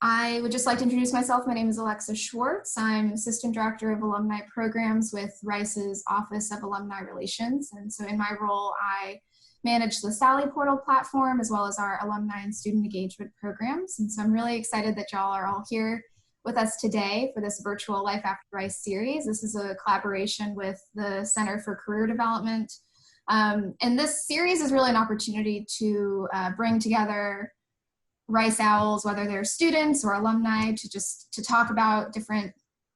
I would just like to introduce myself. My name is Alexis Schwartz. I'm Assistant Director of Alumni Programs with Rice's Office of Alumni Relations. And so in my role, I manage the Sally Portal platform as well as our alumni and student engagement programs. And so I'm really excited that y'all are all here with us today for this virtual Life After Rice series. This is a collaboration with the Center for Career Development. And this series is really an opportunity to bring together Rice Owls, whether they're students or alumni, to talk about different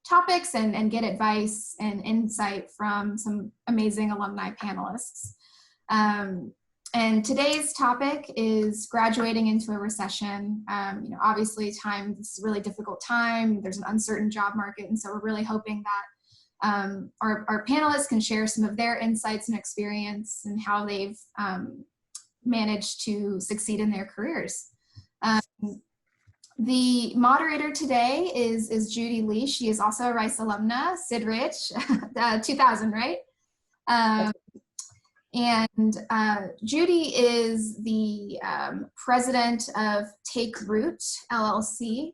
topics and get advice and insight from some amazing alumni panelists. And today's topic is graduating into a recession. Obviously this is a really difficult time. There's an uncertain job market. And so we're really hoping that our panelists can share some of their insights and experience and how they've managed to succeed in their careers. The moderator today is Judy Lee. She is also a Rice alumna, Sid Rich, 2000, right? And Judy is the president of Take Root, LLC.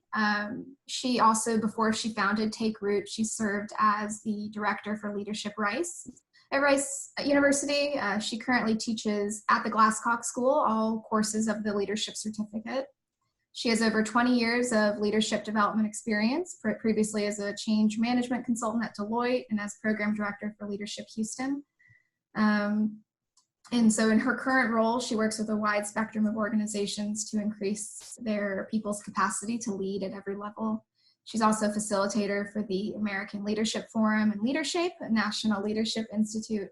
She also, before she founded Take Root, she served as the director for Leadership Rice at Rice University. She currently teaches at the Glasscock School all courses of the Leadership Certificate. She has over 20 years of leadership development experience, previously as a change management consultant at Deloitte and as program director for Leadership Houston. And so in her current role, she works with a wide spectrum of organizations to increase their people's capacity to lead at every level. She's also a facilitator for the American Leadership Forum and Leadership, a National Leadership Institute,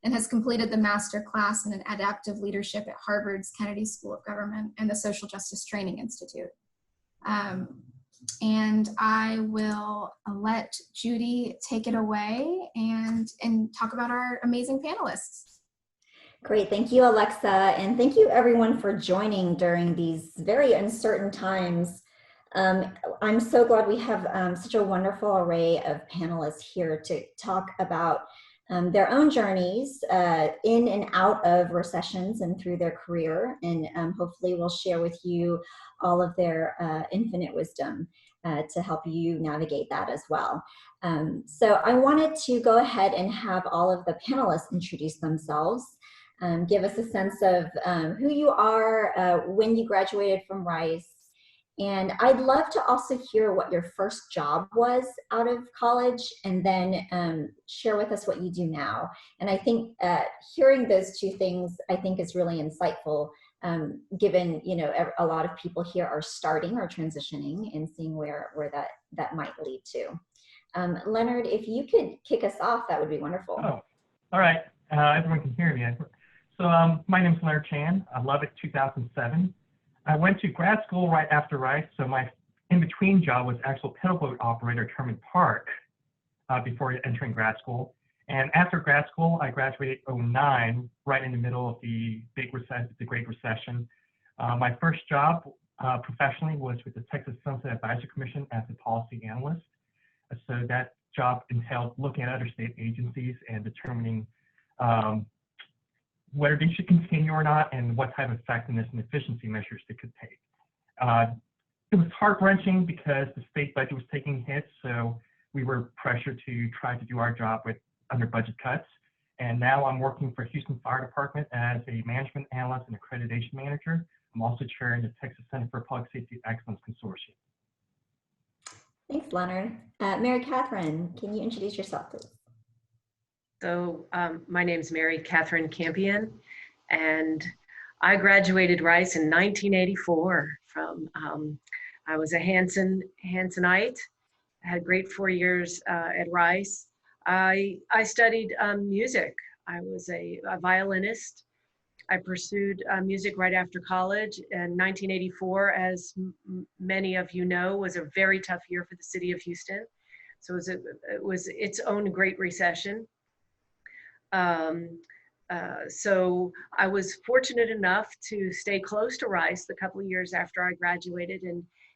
and has completed the master class in adaptive leadership at Harvard's Kennedy School of Government and the Social Justice Training Institute. And I will let Judy take it away and talk about our amazing panelists. Great, thank you, Alexa, and thank you everyone for joining during these very uncertain times. I'm so glad we have such a wonderful array of panelists here to talk about their own journeys in and out of recessions and through their career, and hopefully we'll share with you all of their infinite wisdom to help you navigate that as well. So I wanted to go ahead and have all of the panelists introduce themselves, give us a sense of who you are, when you graduated from Rice, and I'd love to also hear what your first job was out of college, and then share with us what you do now. And I think hearing those two things, I think is really insightful, given a lot of people here are starting or transitioning and seeing where that might lead to. Leonard, if you could kick us off, that would be wonderful. Oh, all right. Everyone can hear me. So my name is Leonard Cahn. I love it. 2007. I went to grad school right after Rice, so my in-between job was actual pedal boat operator at Terman Park before entering grad school. And after grad school, I graduated in 2009, right in the middle of the Great Recession. My first job professionally was with the Texas Sunset Advisory Commission as a policy analyst. So that job entailed looking at other state agencies and determining whether they should continue or not, and what type of effectiveness and efficiency measures they could take. It was heart-wrenching because the state budget was taking hits, so we were pressured to try to do our job under budget cuts. And now I'm working for Houston Fire Department as a management analyst and accreditation manager. I'm also chairing the Texas Center for Public Safety Excellence Consortium. Thanks, Leonard. Mary Kathryn, can you introduce yourself, please? So my name's Kathryn Campion, and I graduated Rice in 1984 from, I was a Hansonite. I had great 4 years at Rice. I studied music. I was a violinist. I pursued music right after college. And 1984, as many of you know, was a very tough year for the city of Houston. So it was its own Great Recession. So I was fortunate enough to stay close to Rice the couple of years after I graduated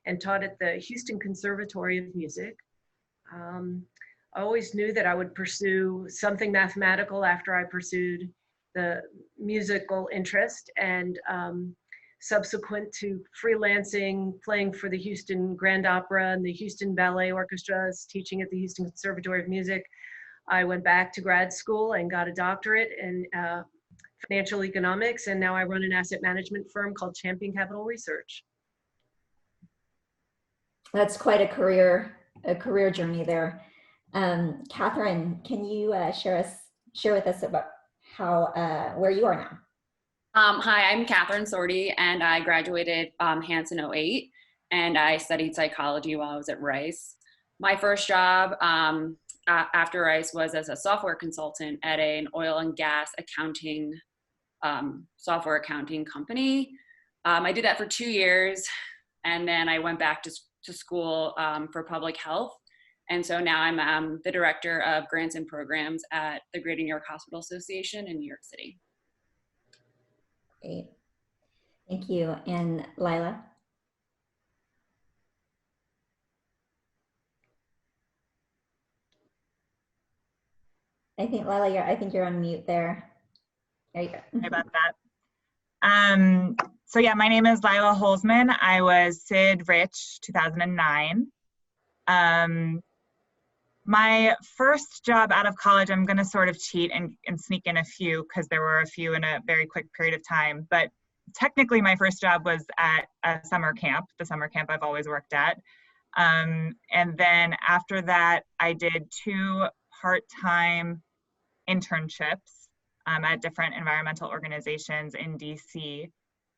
and taught at the Houston Conservatory of Music. I always knew that I would pursue something mathematical after I pursued the musical interest, and subsequent to freelancing, playing for the Houston Grand Opera and the Houston Ballet Orchestras, teaching at the Houston Conservatory of Music, I went back to grad school and got a doctorate in financial economics, and now I run an asset management firm called Campion Capital Research. That's quite a career journey there. Kathryn, can you share with us about how where you are now? Hi, I'm Kathryn Sorte, and I graduated Hanson 08, and I studied psychology while I was at Rice. My first job after Rice was as a software consultant at an oil and gas accounting software accounting company. I did that for 2 years, and then I went back to school for public health. And so now I'm the director of grants and programs at the Greater New York Hospital Association in New York City. Great. Thank you. And Lila? I think, Lila, I think you're on mute there. There you go. Sorry about that. So yeah, my name is Lila Holzman. I was Sid Rich 2009. My first job out of college, I'm gonna sort of cheat and sneak in a few because there were a few in a very quick period of time, but technically my first job was at a summer camp, the summer camp I've always worked at. And then after that, I did 2 part-time internships at different environmental organizations in DC.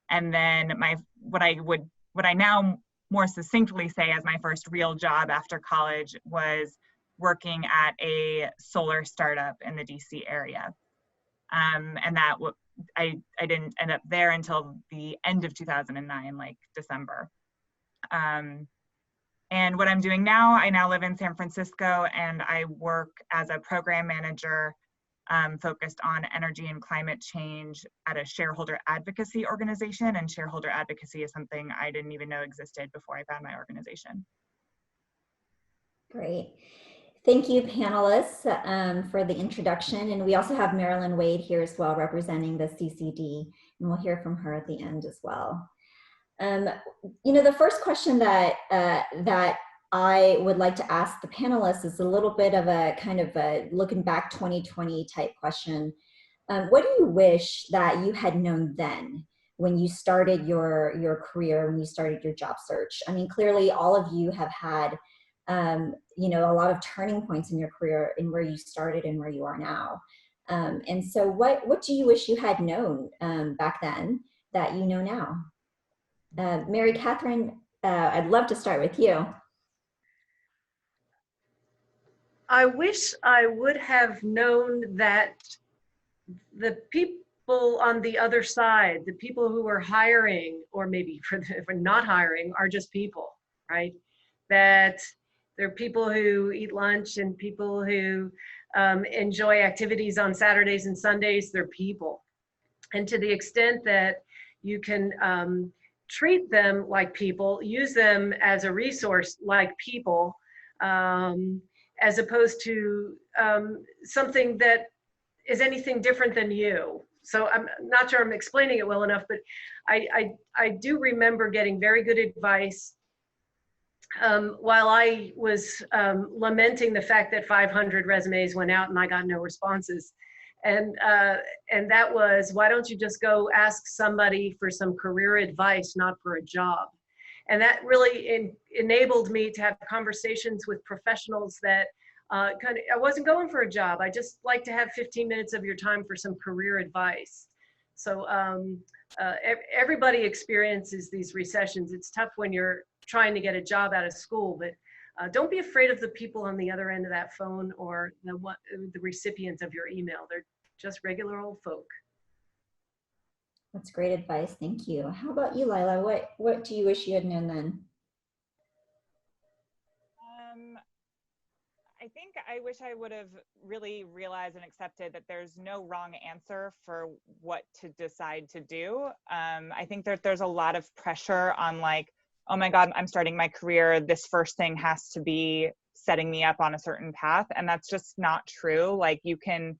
And then what I now more succinctly say as my first real job after college was working at a solar startup in the DC area. And that I didn't end up there until the end of 2009, like December. And what I'm doing now, I now live in San Francisco, and I work as a program manager focused on energy and climate change at a shareholder advocacy organization. And shareholder advocacy is something I didn't even know existed before I found my organization. Great. Thank you, panelists, for the introduction. And we also have Marilyn Wade here as well, representing the CCD, and we'll hear from her at the end as well. You know, the first question that I would like to ask the panelists is a little bit of a kind of a looking back 2020 type question. What do you wish that you had known then when you started your career, when you started your job search? I mean, clearly all of you have had you know, a lot of turning points in your career in where you started and where you are now. And so what do you wish you had known back then that you know now? Mary Kathryn, I'd love to start with you. I wish I would have known that the people on the other side, the people who are hiring, or maybe for not hiring, are just people, right? That there are people who eat lunch and people who enjoy activities on Saturdays and Sundays. They're people. And to the extent that you can treat them like people, use them as a resource like people, as opposed to something that is anything different than you. So I'm not sure I'm explaining it well enough, but I do remember getting very good advice while I was lamenting the fact that 500 resumes went out and I got no responses. And that was, why don't you just go ask somebody for some career advice, not for a job? And that really enabled me to have conversations with professionals that I wasn't going for a job. I just like to have 15 minutes of your time for some career advice. So everybody experiences these recessions. It's tough when you're trying to get a job out of school, but don't be afraid of the people on the other end of that phone or the recipients of your email. They're just regular old folk. That's great advice. Thank you. How about you, Lila? What do you wish you had known then? I think I wish I would have really realized and accepted that there's no wrong answer for what to decide to do. I think that there's a lot of pressure on, like, oh my God, I'm starting my career. This first thing has to be setting me up on a certain path. And that's just not true. Like, you can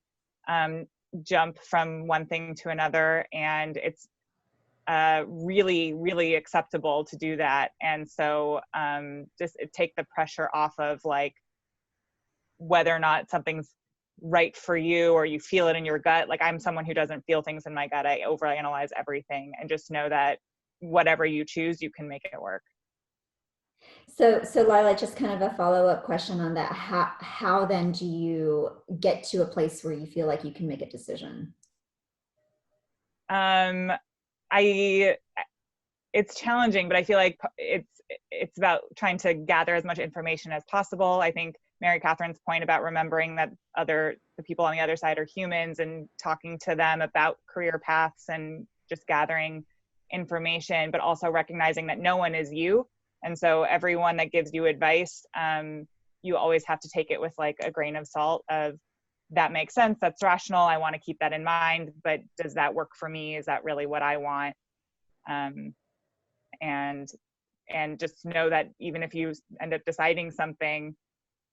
jump from one thing to another, and really, really acceptable to do that. And so just take the pressure off of like whether or not something's right for you or you feel it in your gut. Like I'm someone who doesn't feel things in my gut. I overanalyze everything, and just know that whatever you choose, you can make it work. So Lila, just kind of a follow-up question on that. How then do you get to a place where you feel like you can make a decision? It's challenging, but I feel like it's about trying to gather as much information as possible. I think Mary Katherine's point about remembering that the people on the other side are humans, and talking to them about career paths and just gathering information, but also recognizing that no one is you. And so everyone that gives you advice, you always have to take it with like a grain of salt of, that makes sense, that's rational, I want to keep that in mind, but does that work for me? Is that really what I want? And just know that even if you end up deciding something,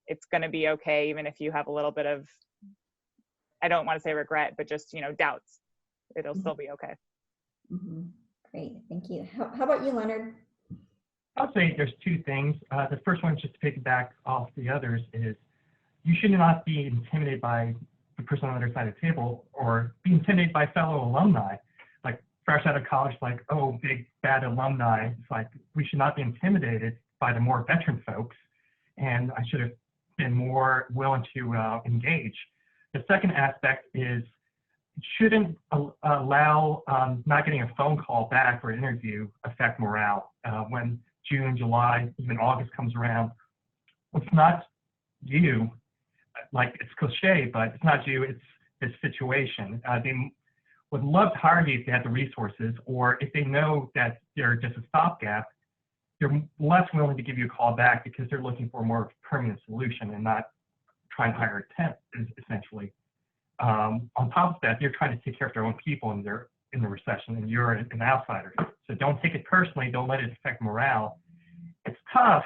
it's going to be okay, even if you have a little bit of, I don't want to say regret, but just, doubts. It'll still be okay. Mm-hmm. Great, thank you. How about you, Leonard? I'll say there's two things. The first one, just to piggyback off the others, is you should not be intimidated by the person on the other side of the table, or be intimidated by fellow alumni. Like fresh out of college, like, oh, big bad alumni. It's like, we should not be intimidated by the more veteran folks, and I should have been more willing to engage. The second aspect is, it shouldn't allow not getting a phone call back or an interview affect morale. When June, July, even August comes around, it's not you. Like, it's cliche, but it's not you, it's this situation. They would love to hire you if they had the resources, or if they know that they're just a stopgap, they're less willing to give you a call back because they're looking for a more permanent solution and not trying to hire a temp, essentially. On top of that, they're trying to take care of their own people, and they're in the recession, and you're an outsider. So don't take it personally. Don't let it affect morale. It's tough,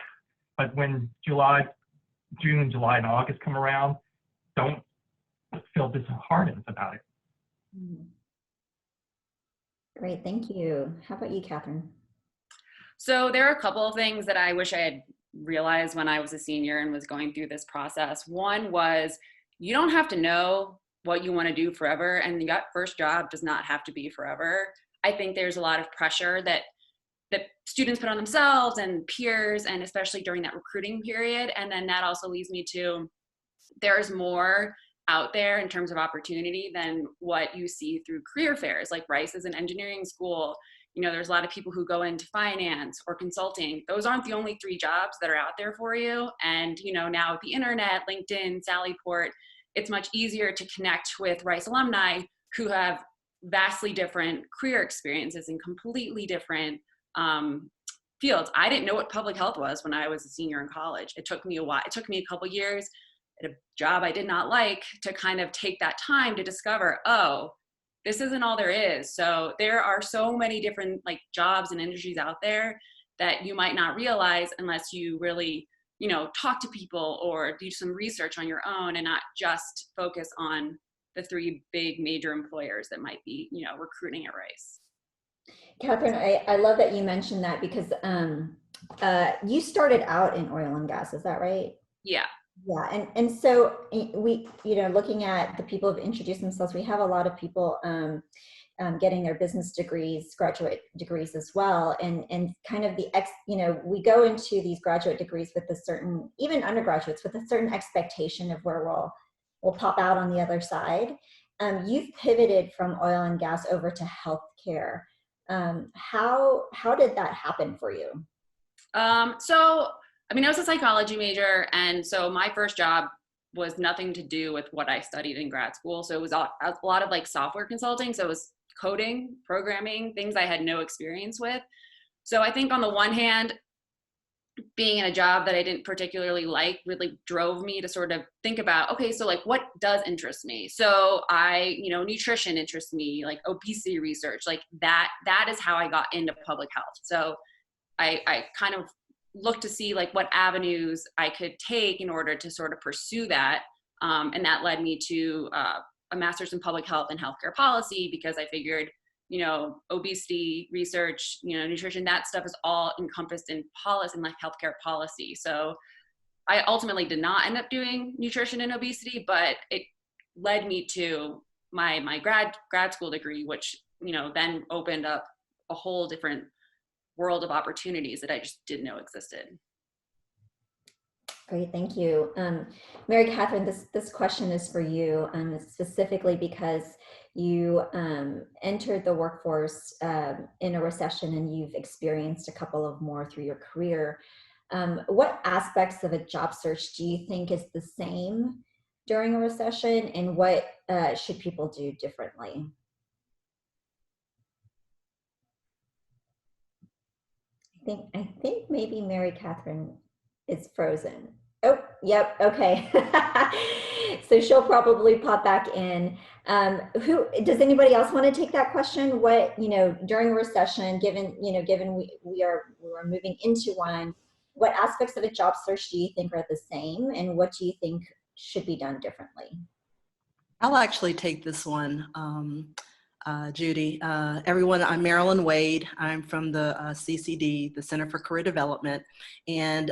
but when June, July, and August come around, don't feel disheartened about it. Great, thank you. How about you, Kathryn? So there are a couple of things that I wish I had realized when I was a senior and was going through this process. One was, you don't have to know what you want to do forever, and that first job does not have to be forever. I think there's a lot of pressure that students put on themselves and peers, and especially during that recruiting period. And then that also leads me to, there's more out there in terms of opportunity than what you see through career fairs. Like Rice is an engineering school. There's a lot of people who go into finance or consulting. Those aren't the only 3 jobs that are out there for you. And, now with the internet, LinkedIn, Sallyport, it's much easier to connect with Rice alumni who have vastly different career experiences in completely different fields. I didn't know what public health was when I was a senior in college. It took me a while. It took me a couple years at a job I did not like to kind of take that time to discover, oh, this isn't all there is. So there are so many different jobs and industries out there that you might not realize unless you really, talk to people or do some research on your own, and not just focus on the 3 big major employers that might be, recruiting at Rice. Kathryn, I love that you mentioned that, because you started out in oil and gas, is that right? Yeah. Yeah, and so we, looking at the people who've introduced themselves, we have a lot of people getting their business degrees, graduate degrees as well, and kind of we go into these graduate degrees with a certain, even undergraduates, with a certain expectation of where we'll pop out on the other side. You've pivoted from oil and gas over to healthcare. How did that happen for you? I was a psychology major, and so my first job was nothing to do with what I studied in grad school. So it was a lot of software consulting. So it was coding, programming, things I had no experience with. So I think on the one hand, being in a job that I didn't particularly like really drove me to sort of think about, okay, so what does interest me? So nutrition interests me, obesity research, that is how I got into public health. So I kind of looked to see what avenues I could take in order to sort of pursue that. And that led me to a master's in public health and healthcare policy, because I figured, obesity research, nutrition, that stuff is all encompassed in policy and like healthcare policy. So I ultimately did not end up doing nutrition and obesity, but it led me to my grad school degree, which, then opened up a whole different world of opportunities that I just didn't know existed. Great, thank you. Mary Kathryn, this question is for you, specifically because you entered the workforce in a recession and you've experienced a couple of more through your career. What aspects of a job search do you think is the same during a recession, and what should people do differently? I think maybe Mary Kathryn is frozen. Oh, yep, okay. So she'll probably pop back in. Who does anybody else want to take that question? What, during a recession, given we are moving into one, what aspects of a job search do you think are the same, and what do you think should be done differently? I'll actually take this one, Judy. Everyone, I'm Marilyn Wade. I'm from the CCD, the Center for Career Development, and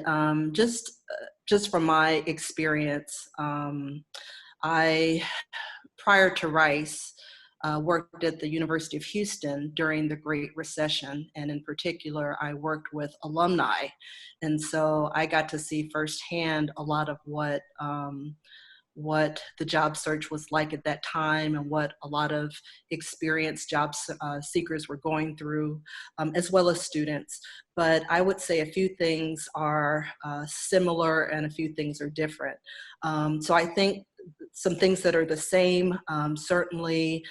just from my experience, I, prior to Rice, worked at the University of Houston during the Great Recession, and in particular, I worked with alumni, and so I got to see firsthand a lot of what the job search was like at that time, and what a lot of experienced job seekers were going through, as well as students. But I would say a few things are similar and a few things are different. So I think some things that are the same, certainly,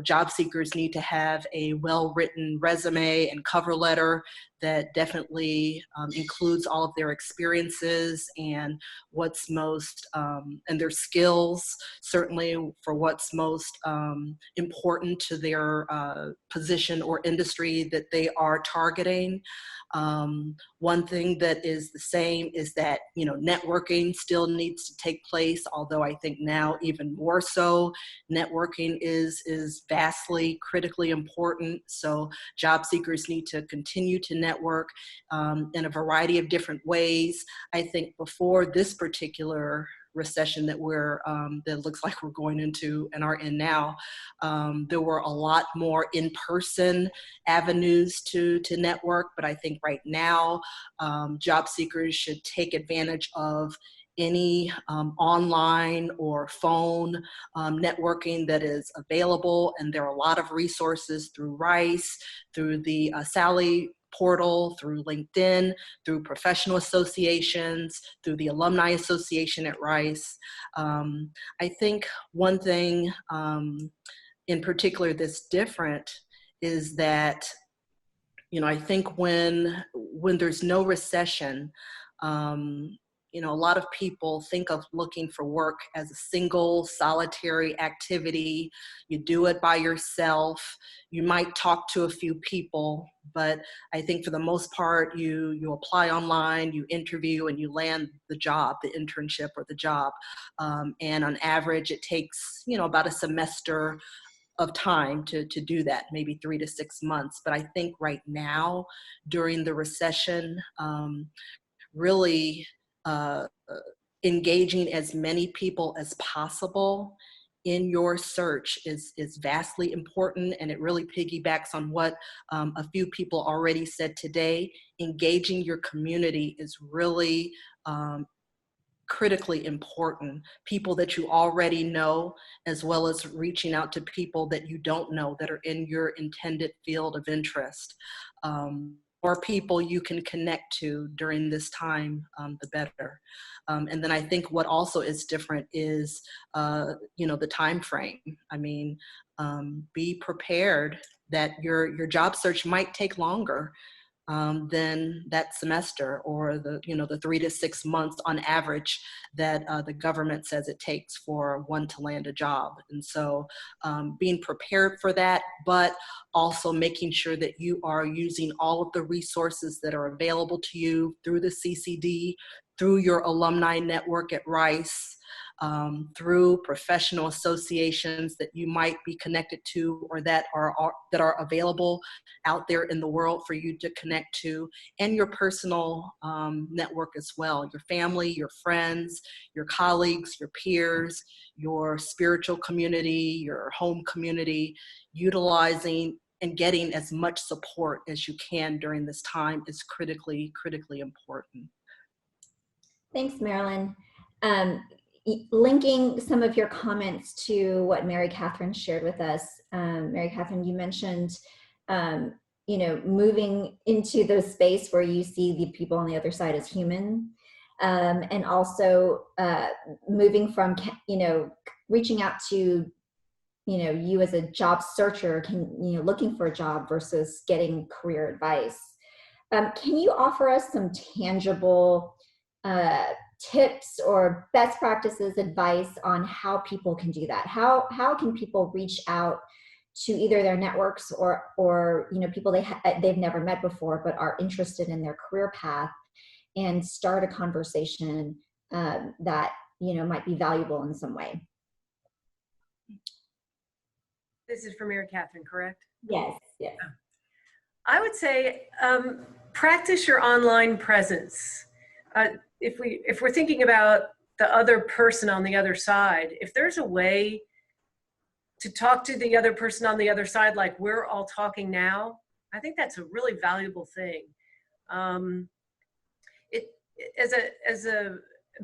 job seekers need to have a well-written resume and cover letter that definitely includes all of their experiences and what's most, and their skills, certainly for what's most important to their position or industry that they are targeting. One thing that is the same is that, networking still needs to take place, although I think now even more so, networking is vastly, critically important. So job seekers need to continue to network in a variety of different ways. I think before this particular recession that that looks like we're going into and are in now, there were a lot more in-person avenues to network, but I think right now job seekers should take advantage of any online or phone networking that is available, and there are a lot of resources through Rice, through the Sally portal, through LinkedIn, through professional associations, through the Alumni Association at Rice. I think one thing in particular that's different is that, I think when there's no recession, a lot of people think of looking for work as a single, solitary activity. You do it by yourself. You might talk to a few people, but I think for the most part, you apply online, you interview, and you land the job, the internship or the job. And on average, it takes, about a semester of time to do that, maybe 3 to 6 months. But I think right now, during the recession, really engaging as many people as possible in your search is vastly important, and it really piggybacks on what a few people already said today. Engaging your community is really critically important. People that you already know, as well as reaching out to people that you don't know that are in your intended field of interest. More people you can connect to during this time, the better. And then I think what also is different is, the time frame. I mean, be prepared that your job search might take longer than that semester, or the 3 to 6 months on average that the government says it takes for one to land a job. And so being prepared for that, but also making sure that you are using all of the resources that are available to you through the CCD, through your alumni network at Rice, through professional associations that you might be connected to or that are available out there in the world for you to connect to, and your personal network as well, your family, your friends, your colleagues, your peers, your spiritual community, your home community. Utilizing and getting as much support as you can during this time is critically important. Thanks, Marilyn. Linking some of your comments to what Mary Kathryn shared with us. Mary Kathryn, you mentioned, moving into the space where you see the people on the other side as human, and also moving from, reaching out to, you as a job searcher, looking for a job versus getting career advice. Can you offer us some tangible tips or best practices, advice on how people can do that? How can people reach out to either their networks or people they've never met before but are interested in their career path and start a conversation that might be valuable in some way? This is for Mary Kathryn, correct? Yes. I would say practice your online presence. If we're thinking about the other person on the other side, if there's a way to talk to the other person on the other side like we're all talking now, I think that's a really valuable thing. As a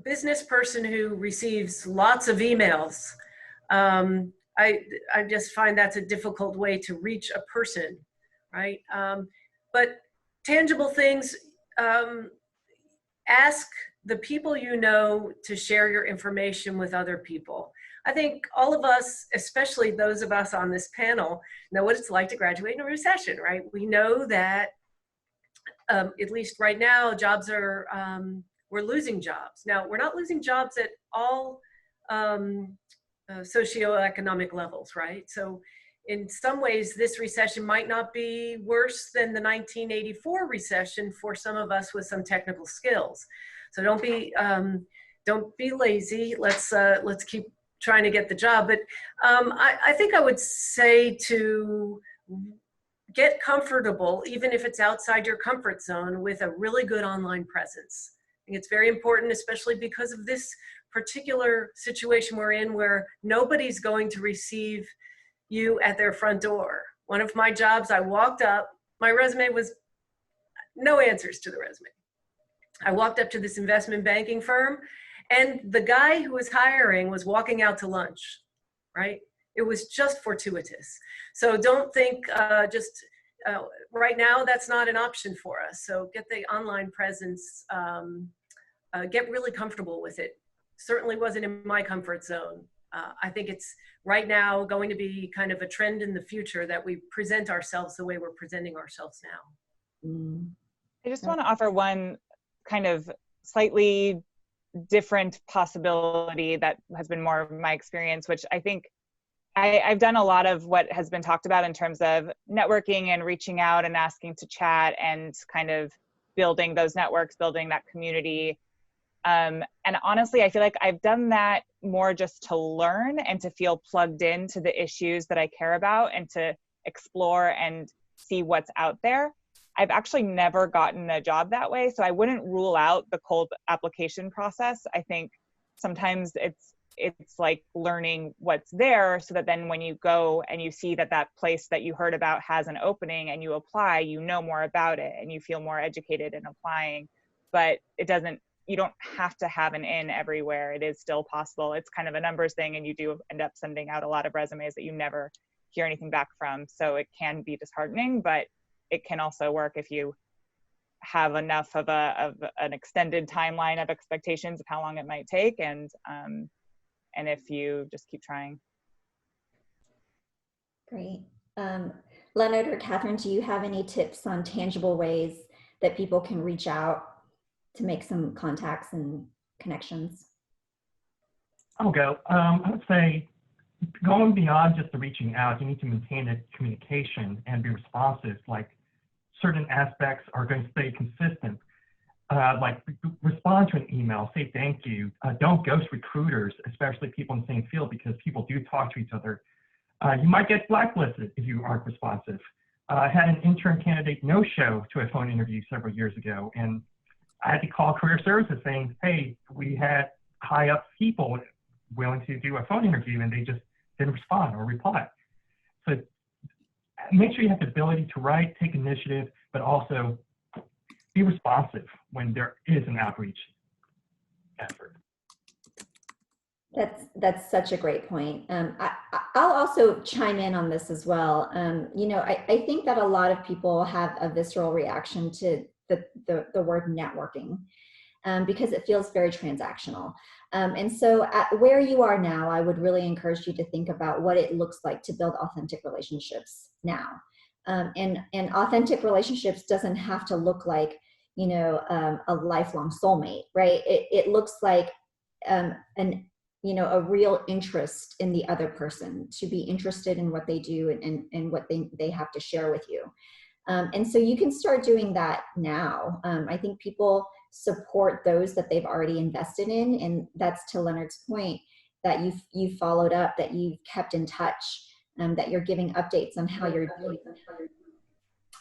business person who receives lots of emails, I just find that's a difficult way to reach a person, right? But tangible things, ask the people you know to share your information with other people. I think all of us, especially those of us on this panel, know what it's like to graduate in a recession, right? We know that, at least right now, jobs are, we're losing jobs. Now, we're not losing jobs at all socioeconomic levels, right? So in some ways, this recession might not be worse than the 1984 recession for some of us with some technical skills. So don't be lazy. Let's keep trying to get the job. But I think I would say to get comfortable, even if it's outside your comfort zone, with a really good online presence. I think it's very important, especially because of this particular situation we're in, where nobody's going to receive you at their front door. One of my jobs, I walked up, my resume was no answers to the resume. I walked up to this investment banking firm, and the guy who was hiring was walking out to lunch, right? It was just fortuitous. So don't think right now that's not an option for us. So get the online presence, get really comfortable with it. Certainly wasn't in my comfort zone. I think it's right now going to be kind of a trend in the future that we present ourselves the way we're presenting ourselves now. I just want to offer one kind of slightly different possibility that has been more of my experience, which I think I've done a lot of what has been talked about in terms of networking and reaching out and asking to chat and kind of building those networks, building that community. And honestly, I feel like I've done that more just to learn and to feel plugged into the issues that I care about and to explore and see what's out there. I've actually never gotten a job that way, so I wouldn't rule out the cold application process. I think sometimes it's like learning what's there so that then when you go and you see that that place that you heard about has an opening and you apply, you know more about it and you feel more educated in applying. But you don't have to have an in everywhere. It is still possible. It's kind of a numbers thing, and you do end up sending out a lot of resumes that you never hear anything back from. So it can be disheartening, but it can also work if you have enough of an extended timeline of expectations of how long it might take, and if you just keep trying. Great. Leonard or Kathryn, do you have any tips on tangible ways that people can reach out to make some contacts and connections? I'll go. I would say going beyond just the reaching out, you need to maintain a communication and be responsive. Like certain aspects are going to stay consistent. respond to an email, say thank you. Don't ghost recruiters, especially people in the same field, because people do talk to each other. You might get blacklisted if you aren't responsive. I had an intern candidate no-show to a phone interview several years ago, and I had to call career services saying, hey, we had high-up people willing to do a phone interview, and they just didn't respond or reply. So make sure you have the ability to write, take initiative, but also be responsive when there is an outreach effort. That's such a great point. I'll also chime in on this as well. You know, I think that a lot of people have a visceral reaction to the word networking because it feels very transactional. And so where you are now, I would really encourage you to think about what it looks like to build authentic relationships now. And authentic relationships doesn't have to look like, you know, a lifelong soulmate, right? It looks like a real interest in the other person, to be interested in what they do and what they have to share with you. And so you can start doing that now. I think people support those that they've already invested in. And that's to Leonard's point, that you've followed up, that you've kept in touch, that you're giving updates on how you're doing.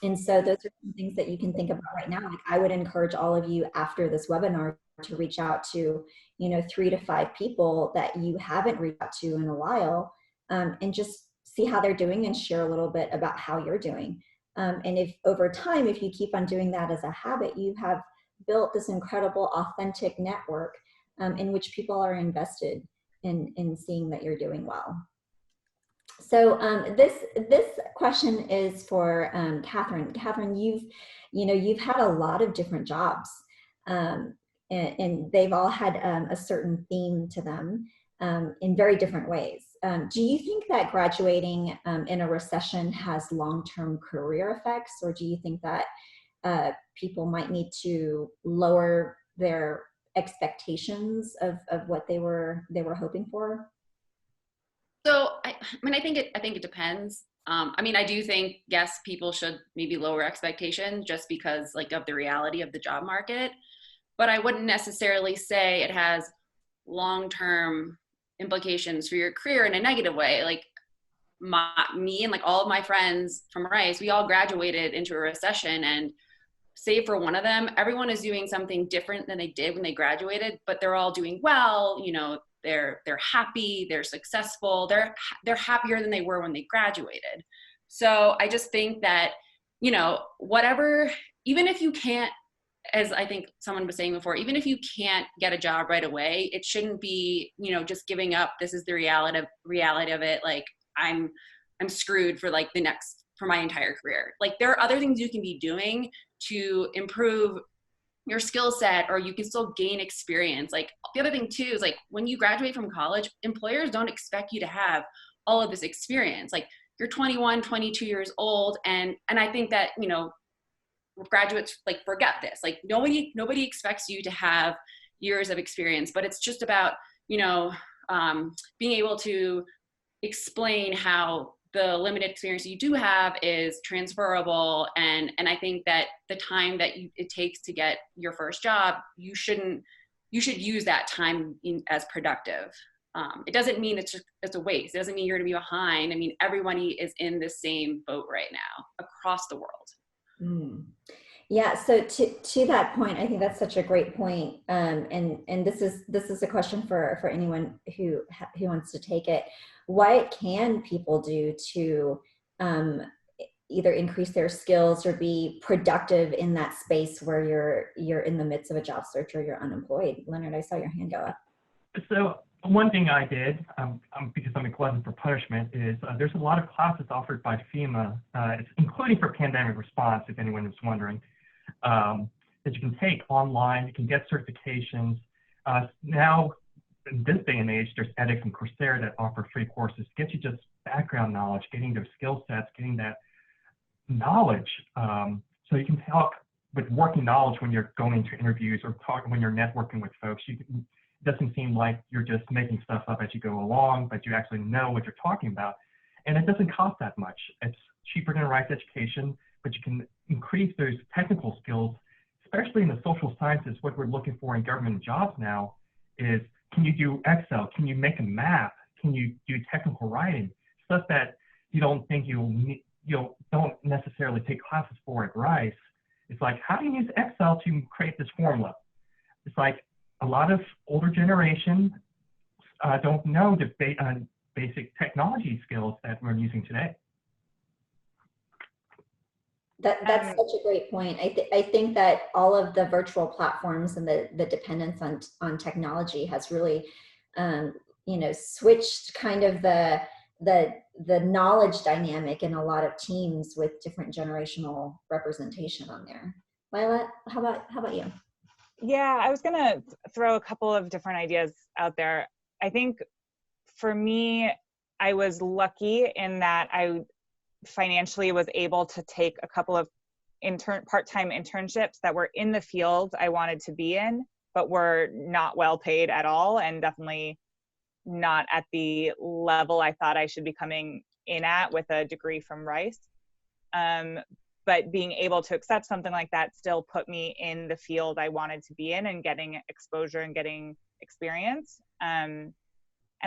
And so those are some things that you can think about right now. Like, I would encourage all of you after this webinar to reach out to, you know, 3 to 5 people that you haven't reached out to in a while, and just see how they're doing and share a little bit about how you're doing. And if over time, if you keep on doing that as a habit, you have built this incredible authentic network in which people are invested in seeing that you're doing well. So this question is for Kathryn. Kathryn, you've had a lot of different jobs, and they've all had a certain theme to them in very different ways. Do you think that graduating in a recession has long-term career effects, or do you think that people might need to lower their expectations of what they were hoping for? So I think it depends. I mean, I do think, yes, people should maybe lower expectations just because of the reality of the job market, but I wouldn't necessarily say it has long-term implications for your career in a negative way. Like me and all of my friends from Rice, we all graduated into a recession, and save for one of them, everyone is doing something different than they did when they graduated, but they're all doing well. You know, they're happy, they're successful, they're happier than they were when they graduated. So I just think that, you know, whatever, even if you can't, as I think someone was saying before, even if you can't get a job right away, it shouldn't be, you know, just giving up. This is the reality of it. Like I'm screwed for for my entire career. Like there are other things you can be doing to improve your skill set, or you can still gain experience. Like the other thing too is when you graduate from college, employers don't expect you to have all of this experience. Like you're 21, 22 years old. And I think that, you know, graduates forget this. Like nobody expects you to have years of experience, but it's just about, you know, being able to explain how the limited experience you do have is transferable. And I think that the time that it takes to get your first job, you should use that time as productive. It doesn't mean it's a waste. It doesn't mean you're going to be behind. I mean, everybody is in the same boat right now across the world. Mm. Yeah. So to that point, I think that's such a great point. And this is a question for anyone who wants to take it. What can people do to either increase their skills or be productive in that space where you're in the midst of a job search or you're unemployed? Leonard, I saw your hand go up. So one thing I did, because I'm a glutton for punishment, is there's a lot of classes offered by FEMA, including for pandemic response, if anyone is wondering, that you can take online. You can get certifications. Now, in this day and age, there's edX and Coursera that offer free courses to get you just background knowledge, getting those skill sets, getting that knowledge, so you can talk with working knowledge when you're going to interviews or when you're networking with folks. It doesn't seem like you're just making stuff up as you go along, but you actually know what you're talking about. And it doesn't cost that much. It's cheaper than a Rice education, but you can increase those technical skills especially in the social sciences, what we're looking for in government jobs now is, can you do Excel? Can you make a map? Can you do technical writing? Stuff that you don't think you don't necessarily take classes for at Rice. It's like, how do you use Excel to create this formula? It's like a lot of older generation don't know the basic technology skills that we're using today. That's such a great point. I think that all of the virtual platforms and the dependence on technology has really, switched kind of the knowledge dynamic in a lot of teams with different generational representation on there. Lila, how about you? Yeah, I was gonna throw a couple of different ideas out there. I think for me, I was lucky in that I financially was able to take a couple of part-time internships that were in the field I wanted to be in, but were not well paid at all, and definitely not at the level I thought I should be coming in at with a degree from Rice. But being able to accept something like that still put me in the field I wanted to be in and getting exposure and getting experience. And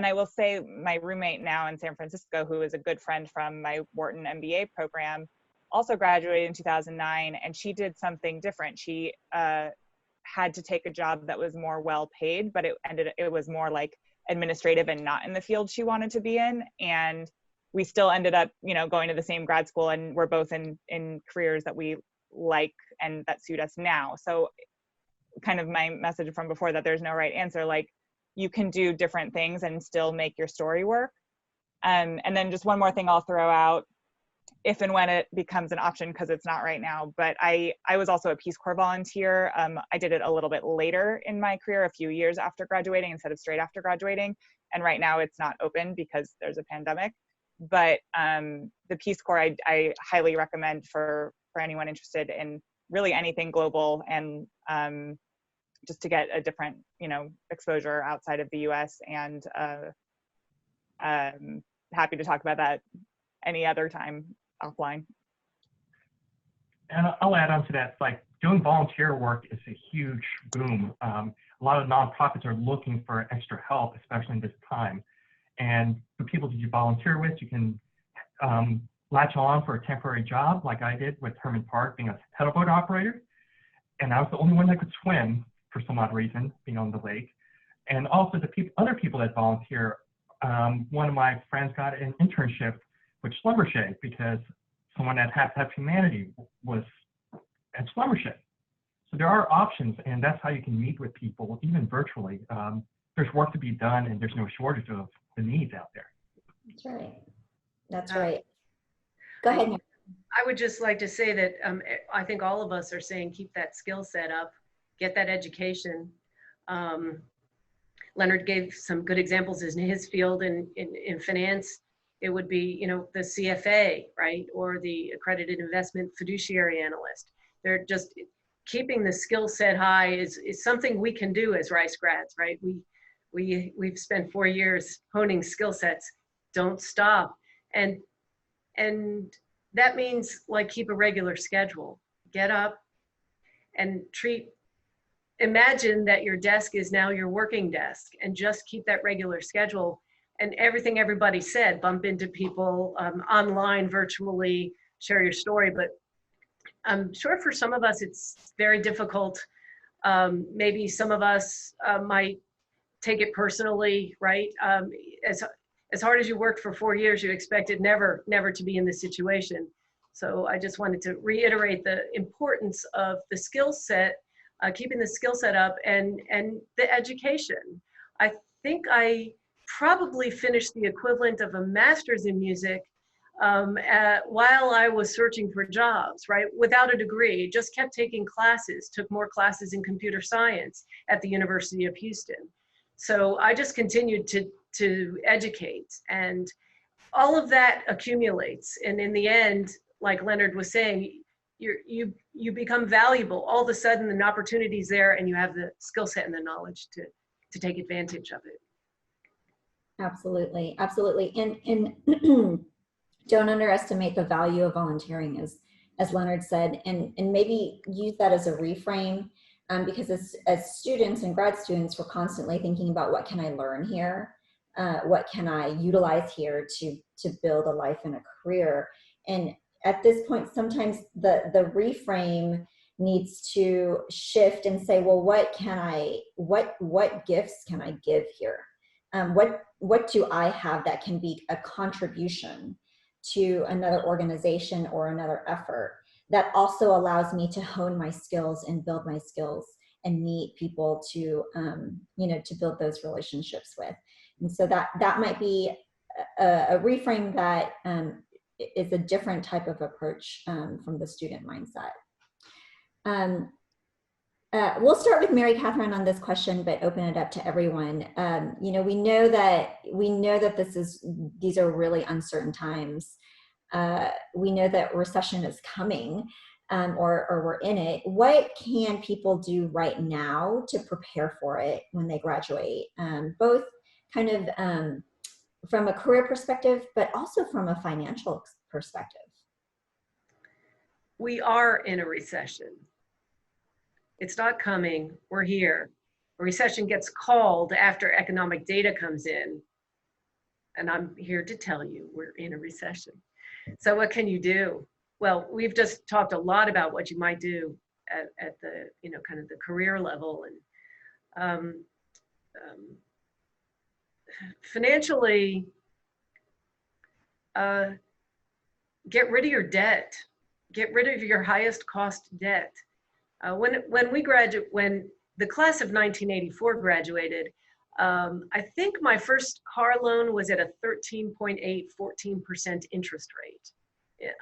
I will say my roommate now in San Francisco, who is a good friend from my Wharton MBA program, also graduated in 2009, and she did something different. She had to take a job that was more well paid, but it was more like administrative and not in the field she wanted to be in. And we still ended up, going to the same grad school, and we're both in careers that we like and that suit us now. So kind of my message from before, that there's no right answer, like you can do different things and still make your story work. And then just one more thing I'll throw out, if and when it becomes an option, because it's not right now, but I was also a Peace Corps volunteer. I did it a little bit later in my career, a few years after graduating instead of straight after graduating. And right now it's not open because there's a pandemic. But the Peace Corps, I highly recommend for anyone interested in really anything global, and just to get a different, exposure outside of the US. And happy to talk about that any other time offline. And I'll add on to that. It's like doing volunteer work is a huge boom. A lot of nonprofits are looking for extra help, especially in this time. And the people that you volunteer with, you can latch on for a temporary job, like I did with Herman Park, being a pedal boat operator. And I was the only one that could swim for some odd reason, being on the lake. And also the other people that volunteer, one of my friends got an internship with Schlumberger because someone at Habitat for Humanity was at Schlumberger. So there are options, and that's how you can meet with people, even virtually. There's work to be done, and there's no shortage of the needs out there. That's right. That's right. Go ahead. I would just like to say that I think all of us are saying keep that skill set up, get that education. Leonard gave some good examples in his field in finance. It would be, the CFA, right? Or the accredited investment fiduciary analyst. They're just keeping the skill set high is something we can do as Rice grads, right? We've spent 4 years honing skill sets. Don't stop. And that means like keep a regular schedule. Get up and imagine that your desk is now your working desk, and just keep that regular schedule. And everything everybody said, bump into people online, virtually, share your story. But I'm sure for some of us, it's very difficult. Maybe some of us might take it personally, right? As hard as you worked for 4 years, you expected never to be in this situation. So I just wanted to reiterate the importance of the skill set, keeping the skill set up, and the education. I think I probably finished the equivalent of a master's in music while I was searching for jobs, right? Without a degree, just kept taking classes, took more classes in computer science at the University of Houston. So I just continued to educate, and all of that accumulates. And in the end, like Leonard was saying, you become valuable. All of a sudden an opportunity's there, and you have the skill set and the knowledge to take advantage of it. Absolutely, absolutely. And don't underestimate the value of volunteering as Leonard said, and maybe use that as a reframe, because as students and grad students, we're constantly thinking about what can I learn here? What can I utilize here to build a life and a career? And at this point, sometimes the reframe needs to shift and say, well, what gifts can I give here? What do I have that can be a contribution to another organization or another effort that also allows me to hone my skills and build my skills and meet people to, to build those relationships with. And so that might be a reframe that is a different type of approach from the student mindset. We'll start with Mary Kathryn on this question, but open it up to everyone. We know that these are really uncertain times. We know that recession is coming, or we're in it. What can people do right now to prepare for it when they graduate? Both kind of from a career perspective, but also from a financial perspective. We are in a recession. It's not coming, we're here. A recession gets called after economic data comes in. And I'm here to tell you, we're in a recession. So what can you do? Well, we've just talked a lot about what you might do at the, kind of the career level. And financially, get rid of your debt. Get rid of your highest cost debt. When the class of 1984 graduated, I think my first car loan was at a 13.8, 14% interest rate.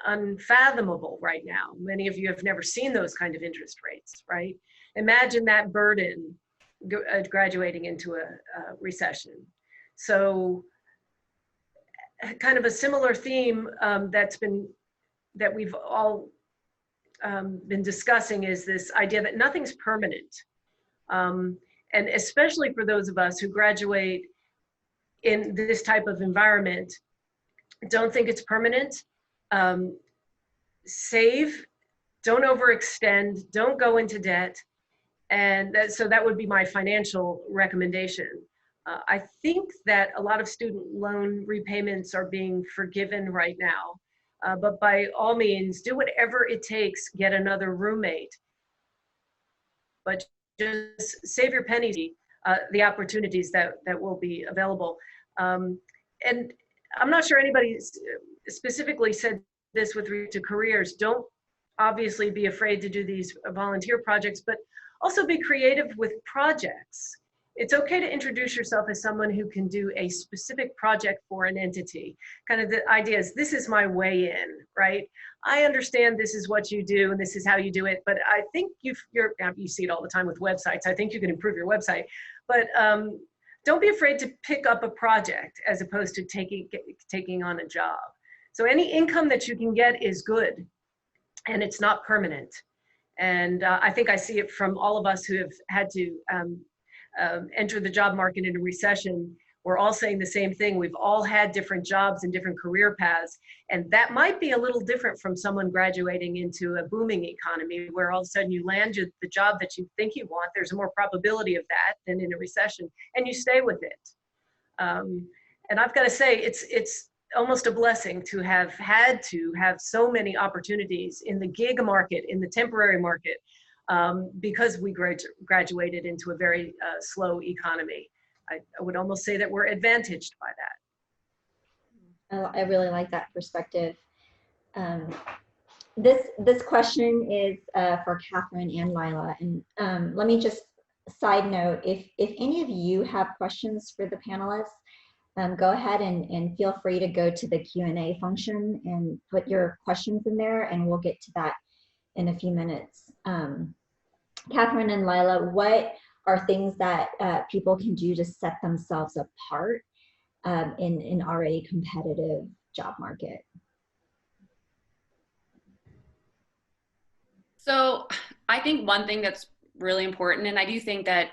Unfathomable right now. Many of you have never seen those kind of interest rates, right? Imagine that burden graduating into a recession. So kind of a similar theme that we've all been discussing is this idea that nothing's permanent. And especially for those of us who graduate in this type of environment, don't think it's permanent. Save, don't overextend, don't go into debt. And so that would be my financial recommendation. I think that a lot of student loan repayments are being forgiven right now. But by all means, do whatever it takes, get another roommate. But just save your pennies, the opportunities that will be available. And I'm not sure anybody specifically said this with regard to careers. Don't obviously be afraid to do these volunteer projects, but also be creative with projects. It's okay to introduce yourself as someone who can do a specific project for an entity. Kind of the idea is, this is my way in, right? I understand this is what you do and this is how you do it, but I think you see it all the time with websites. I think you can improve your website, but don't be afraid to pick up a project as opposed to taking on a job. So any income that you can get is good, and it's not permanent. And I think I see it from all of us who have had to enter the job market in a recession. We're all saying the same thing. We've all had different jobs and different career paths. And that might be a little different from someone graduating into a booming economy where all of a sudden you land the job that you think you want. There's more probability of that than in a recession, and you stay with it. And I've got to say, it's almost a blessing to have had to have so many opportunities in the gig market, in the temporary market, because we graduated into a very slow economy. I would almost say that we're advantaged by that. I really like that perspective. This question is for Kathryn and Lila. And let me just side note, if any of you have questions for the panelists, go ahead and feel free to go to the Q&A function and put your questions in there, and we'll get to that in a few minutes. Kathryn and Lila, what are things that people can do to set themselves apart in an already competitive job market? So I think one thing that's really important, and I do think that,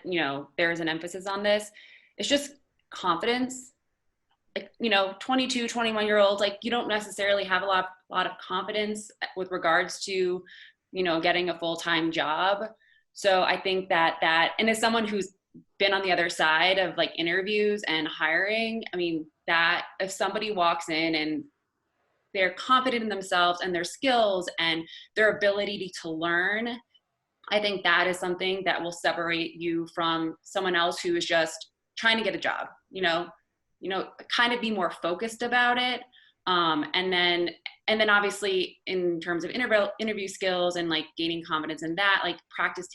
there's an emphasis on this, it's just confidence. like, 22, 21-year-olds, like you don't necessarily have a lot of confidence with regards to, getting a full-time job. So I think that, and as someone who's been on the other side of like interviews and hiring, I mean, that if somebody walks in and they're confident in themselves and their skills and their ability to learn, I think that is something that will separate you from someone else who is just trying to get a job, kind of be more focused about it. And then obviously in terms of interview skills and like gaining confidence in that, like practice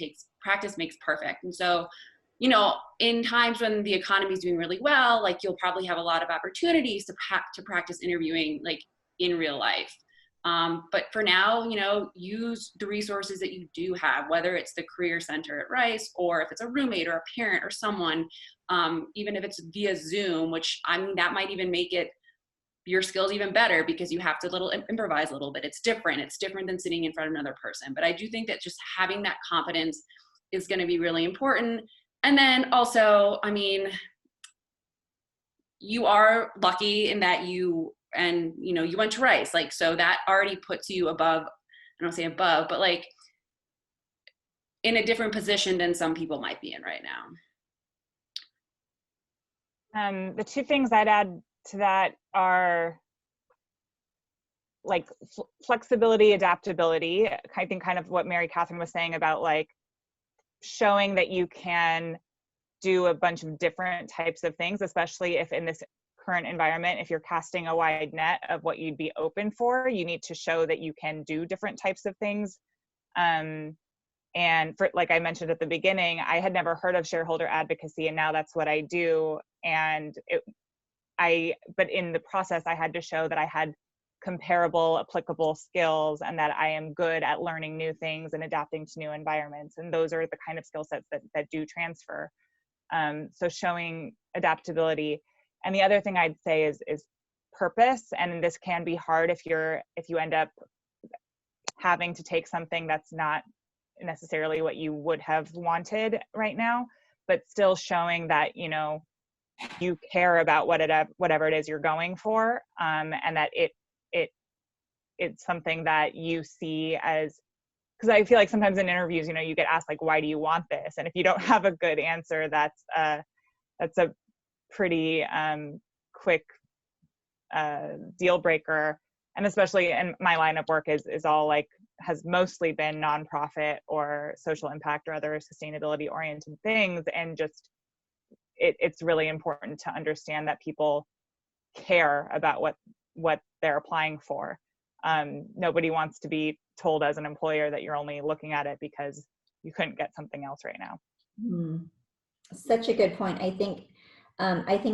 makes perfect. And so, in times when the economy is doing really well, like you'll probably have a lot of opportunities to practice interviewing like in real life. But for now, use the resources that you do have, whether it's the Career Center at Rice, or if it's a roommate or a parent or someone, even if it's via Zoom, which that might even make your skills even better because you have to improvise a little bit. It's different than sitting in front of another person. But I do think that just having that confidence is going to be really important. And then also, you are lucky in that you went to Rice, like, so that already puts you above, I don't say above, but like in a different position than some people might be in right now. The two things I'd add to that are like flexibility, adaptability. I think kind of what Kathryn was saying about like showing that you can do a bunch of different types of things, especially if in this current environment, if you're casting a wide net of what you'd be open for, you need to show that you can do different types of things. And for, like I mentioned at the beginning, I had never heard of shareholder advocacy, and now that's what I do. And but in the process, I had to show that I had comparable, applicable skills, and that I am good at learning new things and adapting to new environments. And those are the kind of skill sets that do transfer. So showing adaptability. And the other thing I'd say is purpose. And this can be hard if you end up having to take something that's not necessarily what you would have wanted right now, but still showing that, you care about whatever it is you're going for, and that it's something that you see as, because I feel like sometimes in interviews, you get asked like, why do you want this? And if you don't have a good answer, that's a pretty quick deal breaker. And especially in my line of work is all like, has mostly been nonprofit or social impact or other sustainability oriented things. And just, it's really important to understand that people care about what they're applying for. Nobody wants to be told as an employer that you're only looking at it because you couldn't get something else right now. Such a good point. I think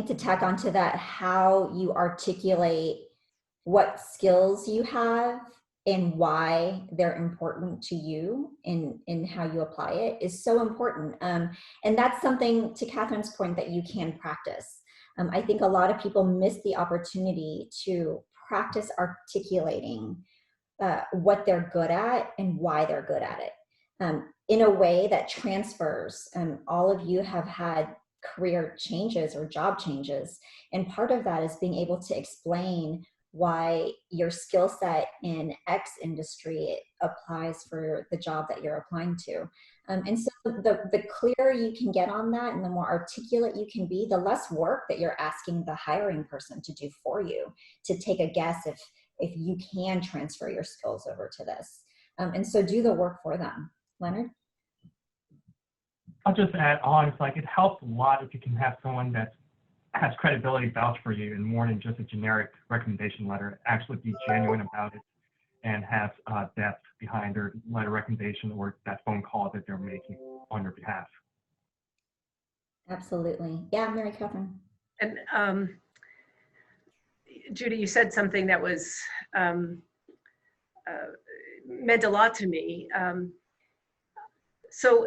to tack onto that, how you articulate what skills you have and why they're important to you in how you apply it is so important. And that's something, to Kathryn's point, that you can practice. I think a lot of people miss the opportunity to practice articulating what they're good at and why they're good at it in a way that transfers. All of you have had career changes or job changes, and part of that is being able to explain why your skill set in X industry applies for the job that you're applying to. And so the clearer you can get on that and the more articulate you can be, the less work that you're asking the hiring person to do for you to take a guess if you can transfer your skills over to this. And so do the work for them. Leonard? I'll just add on, it's like it helps a lot if you can have someone that has credibility vouch for you and more than just a generic recommendation letter, actually be genuine about it and have depth behind their letter recommendation or that phone call that they're making on your behalf. Absolutely. Yeah, Mary Kathryn. And Judy, you said something that was meant a lot to me. So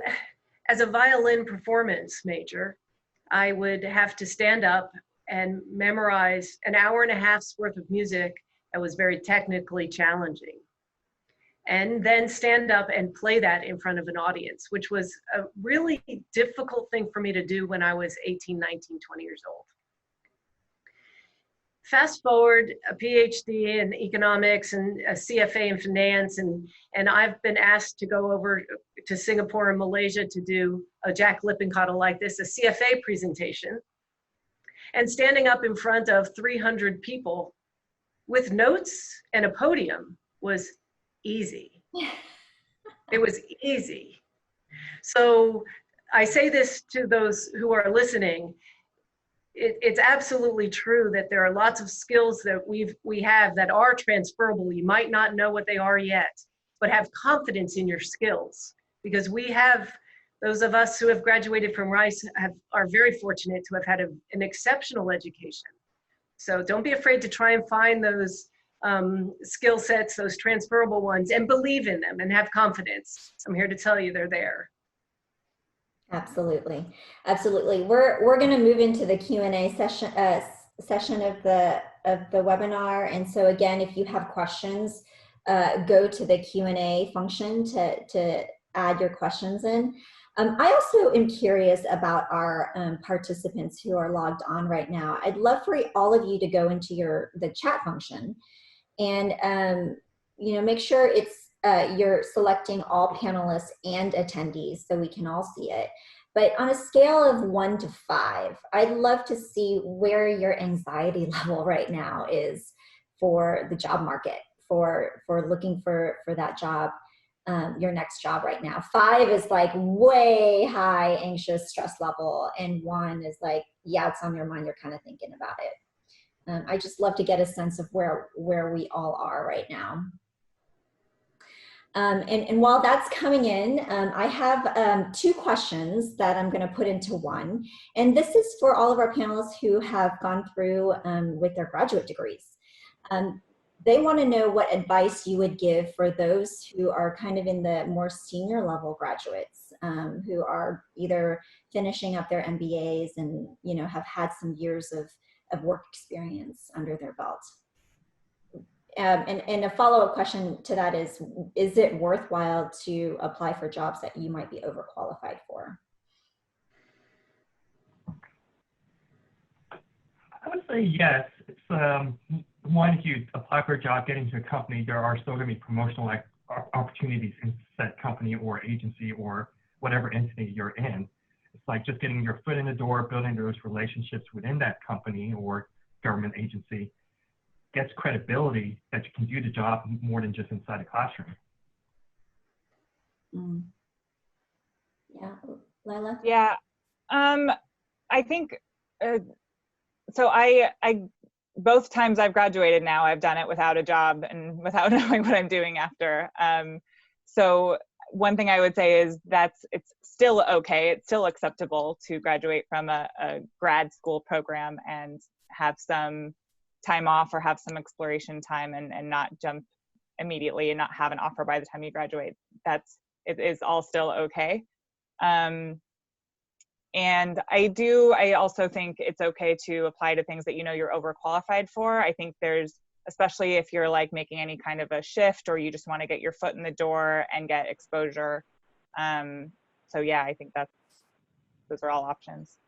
as a violin performance major, I would have to stand up and memorize an hour and a half's worth of music that was very technically challenging, and then stand up and play that in front of an audience, which was a really difficult thing for me to do when I was 18, 19, 20 years old. fast forward a PhD in economics and a CFA in finance, and I've been asked to go over to Singapore and Malaysia to do a Jack Lippincottle like this, a CFA presentation. And standing up in front of 300 people with notes and a podium was easy. It was easy. So I say this to those who are listening. It's absolutely true that there are lots of skills that we have that are transferable. You might not know what they are yet, but have confidence in your skills, because we have, those of us who have graduated from Rice are very fortunate to have had an exceptional education. So don't be afraid to try and find those skill sets, those transferable ones, and believe in them and have confidence. I'm here to tell you they're there. Absolutely, absolutely. We're going to move into the Q&A session of the webinar, and so again, if you have questions, go to the Q&A function to add your questions in. I also am curious about our participants who are logged on right now. I'd love for all of you to go into the chat function, and make sure it's you're selecting all panelists and attendees so we can all see it. But on a scale of 1 to 5, I'd love to see where your anxiety level right now is for the job market, for looking for that job, your next job right now. 5 is like way high anxious stress level, and 1 is like, yeah, it's on your mind, you're kind of thinking about it. I just love to get a sense of where we all are right now. And while that's coming in, I have 2 questions that I'm going to put into one. And this is for all of our panelists who have gone through with their graduate degrees. They want to know what advice you would give for those who are kind of in the more senior level graduates, who are either finishing up their MBAs and have had some years of work experience under their belt. And a follow-up question to that is it worthwhile to apply for jobs that you might be overqualified for? I would say yes. It's one, if you apply for a job, get into a company, there are still going to be promotional opportunities in said company or agency or whatever entity you're in. It's like just getting your foot in the door, building those relationships within that company or government agency gets credibility that you can do the job more than just inside a classroom. Yeah, Lila? Yeah, I think, so I both times I've graduated now, I've done it without a job and without knowing what I'm doing after. So one thing I would say is it's still okay, it's still acceptable to graduate from a grad school program and have some time off or have some exploration time and not jump immediately and not have an offer by the time you graduate. It is all still okay. And I also think it's okay to apply to things that you're overqualified for. I think especially if you're like making any kind of a shift or you just want to get your foot in the door and get exposure. So yeah, I think those are all options.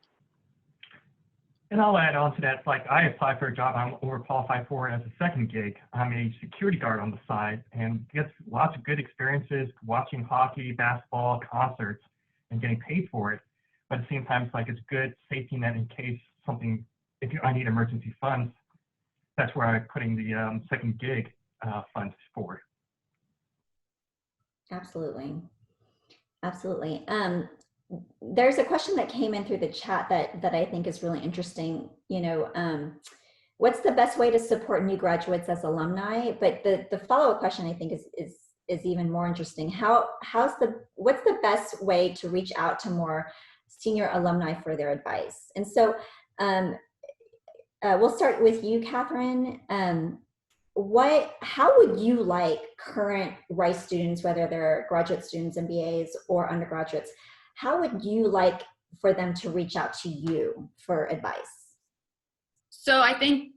And I'll add on to that, it's like I applied for a job I'm overqualified for as a second gig. I'm a security guard on the side and gets lots of good experiences watching hockey, basketball, concerts, and getting paid for it. But at the same time, it's like it's a good safety net in case I need emergency funds. That's where I'm putting the second gig funds forward. Absolutely. Absolutely. There's a question that came in through the chat that I think is really interesting. What's the best way to support new graduates as alumni? But the follow-up question I think is even more interesting. What's the best way to reach out to more senior alumni for their advice? And so we'll start with you, Kathryn. How would you like current Rice students, whether they're graduate students, MBAs, or undergraduates, how would you like for them to reach out to you for advice? So I think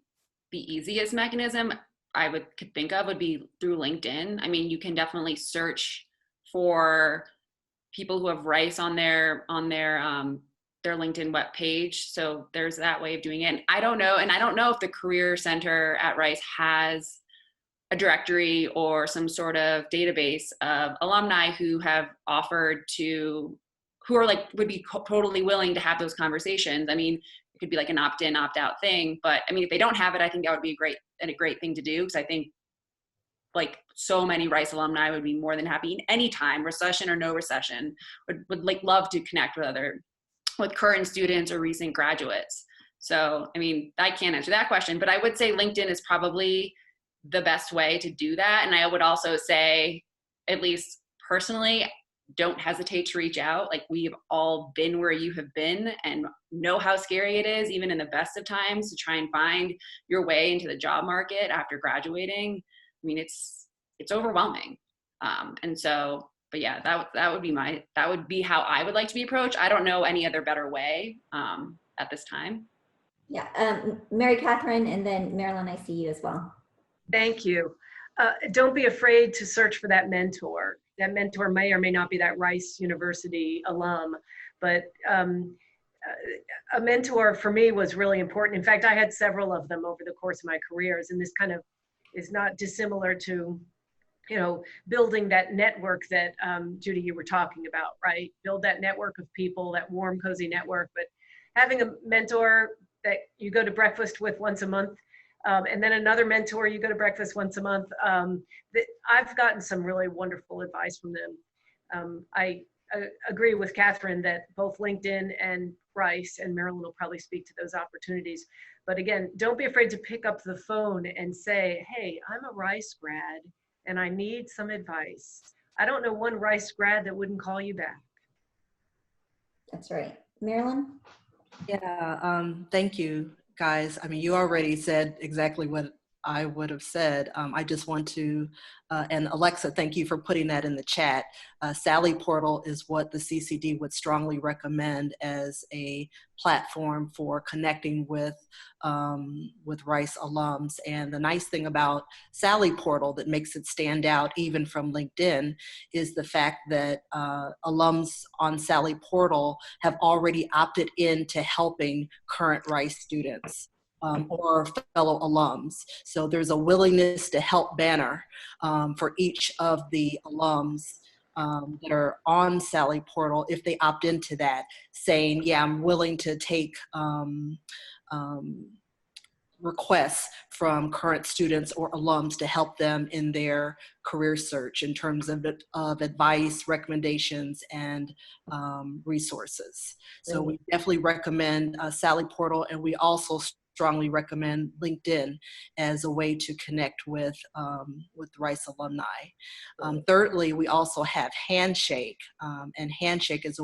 the easiest mechanism I could think of would be through LinkedIn. I mean, you can definitely search for people who have Rice on their their LinkedIn web page. So there's that way of doing it. And I don't know if the Career Center at Rice has a directory or some sort of database of alumni who have offered to, who are like, would be totally willing to have those conversations. I mean, it could be like an opt-in, opt-out thing, but I mean, if they don't have it, I think that would be a great thing to do. Because I think like so many Rice alumni would be more than happy anytime, recession or no recession, would like love to connect with current students or recent graduates. So, I mean, I can't answer that question, but I would say LinkedIn is probably the best way to do that. And I would also say, at least personally, don't hesitate to reach out. Like, we've all been where you have been and know how scary it is, even in the best of times, to try and find your way into the job market after graduating. I mean, it's overwhelming. And so, but yeah, that would be how I would like to be approached. I don't know any other better way at this time. Yeah, Mary Kathryn, and then Marilyn, I see you as well. Thank you. Don't be afraid to search for that mentor. That mentor may or may not be that Rice University alum, but a mentor for me was really important. In fact, I had several of them over the course of my careers, and this kind of is not dissimilar to, you know, building that network that Judy, you were talking about, right? Build that network of people, that warm, cozy network, but having a mentor that you go to breakfast with once a month, and then another mentor you go to breakfast once a month. I've gotten some really wonderful advice from them. I agree with Kathryn that both LinkedIn and Rice, and Marilyn will probably speak to those opportunities. But again, don't be afraid to pick up the phone and say, hey, I'm a Rice grad and I need some advice. I don't know one Rice grad that wouldn't call you back. That's right. Marilyn? Yeah, thank you, guys. I mean, you already said exactly what I would have said. I just want to, and Alexa, thank you for putting that in the chat. Sally Portal is what the CCD would strongly recommend as a platform for connecting with Rice alums. And the nice thing about Sally Portal that makes it stand out even from LinkedIn is the fact that alums on Sally Portal have already opted into helping current Rice students. Or fellow alums. So there's a willingness to help banner for each of the alums that are on Sally Portal, if they opt into that, saying, yeah, I'm willing to take requests from current students or alums to help them in their career search in terms of advice, recommendations, and resources. So we definitely recommend Sally Portal, and we also strongly recommend LinkedIn as a way to connect with Rice alumni. Thirdly, we also have Handshake, and Handshake is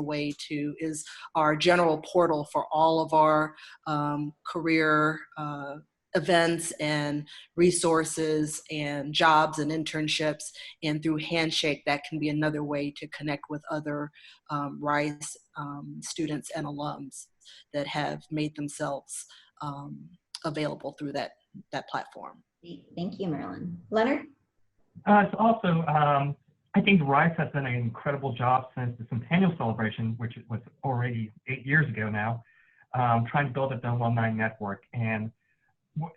is our general portal for all of our career events and resources and jobs and internships. And through Handshake, that can be another way to connect with other Rice students and alums that have made themselves available through that platform. Thank you, Marilyn. Leonard? It's also, I think Rice has done an incredible job since the Centennial Celebration, which was already 8 years ago now, trying to build up the alumni network. And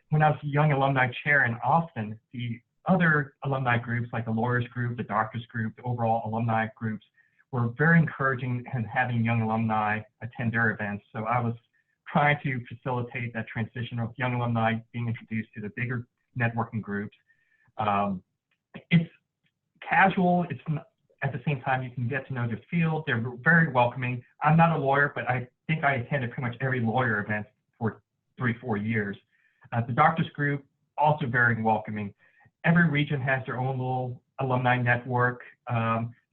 when I was a young alumni chair in Austin, the other alumni groups, like the lawyers group, the doctors group, the overall alumni groups, were very encouraging in having young alumni attend their events. So I was trying to facilitate that transition of young alumni being introduced to the bigger networking groups. It's casual. It's not, at the same time, you can get to know the field. They're very welcoming. I'm not a lawyer, but I think I attended pretty much every lawyer event for 3-4 years. The doctors group, also very welcoming. Every region has their own little alumni network.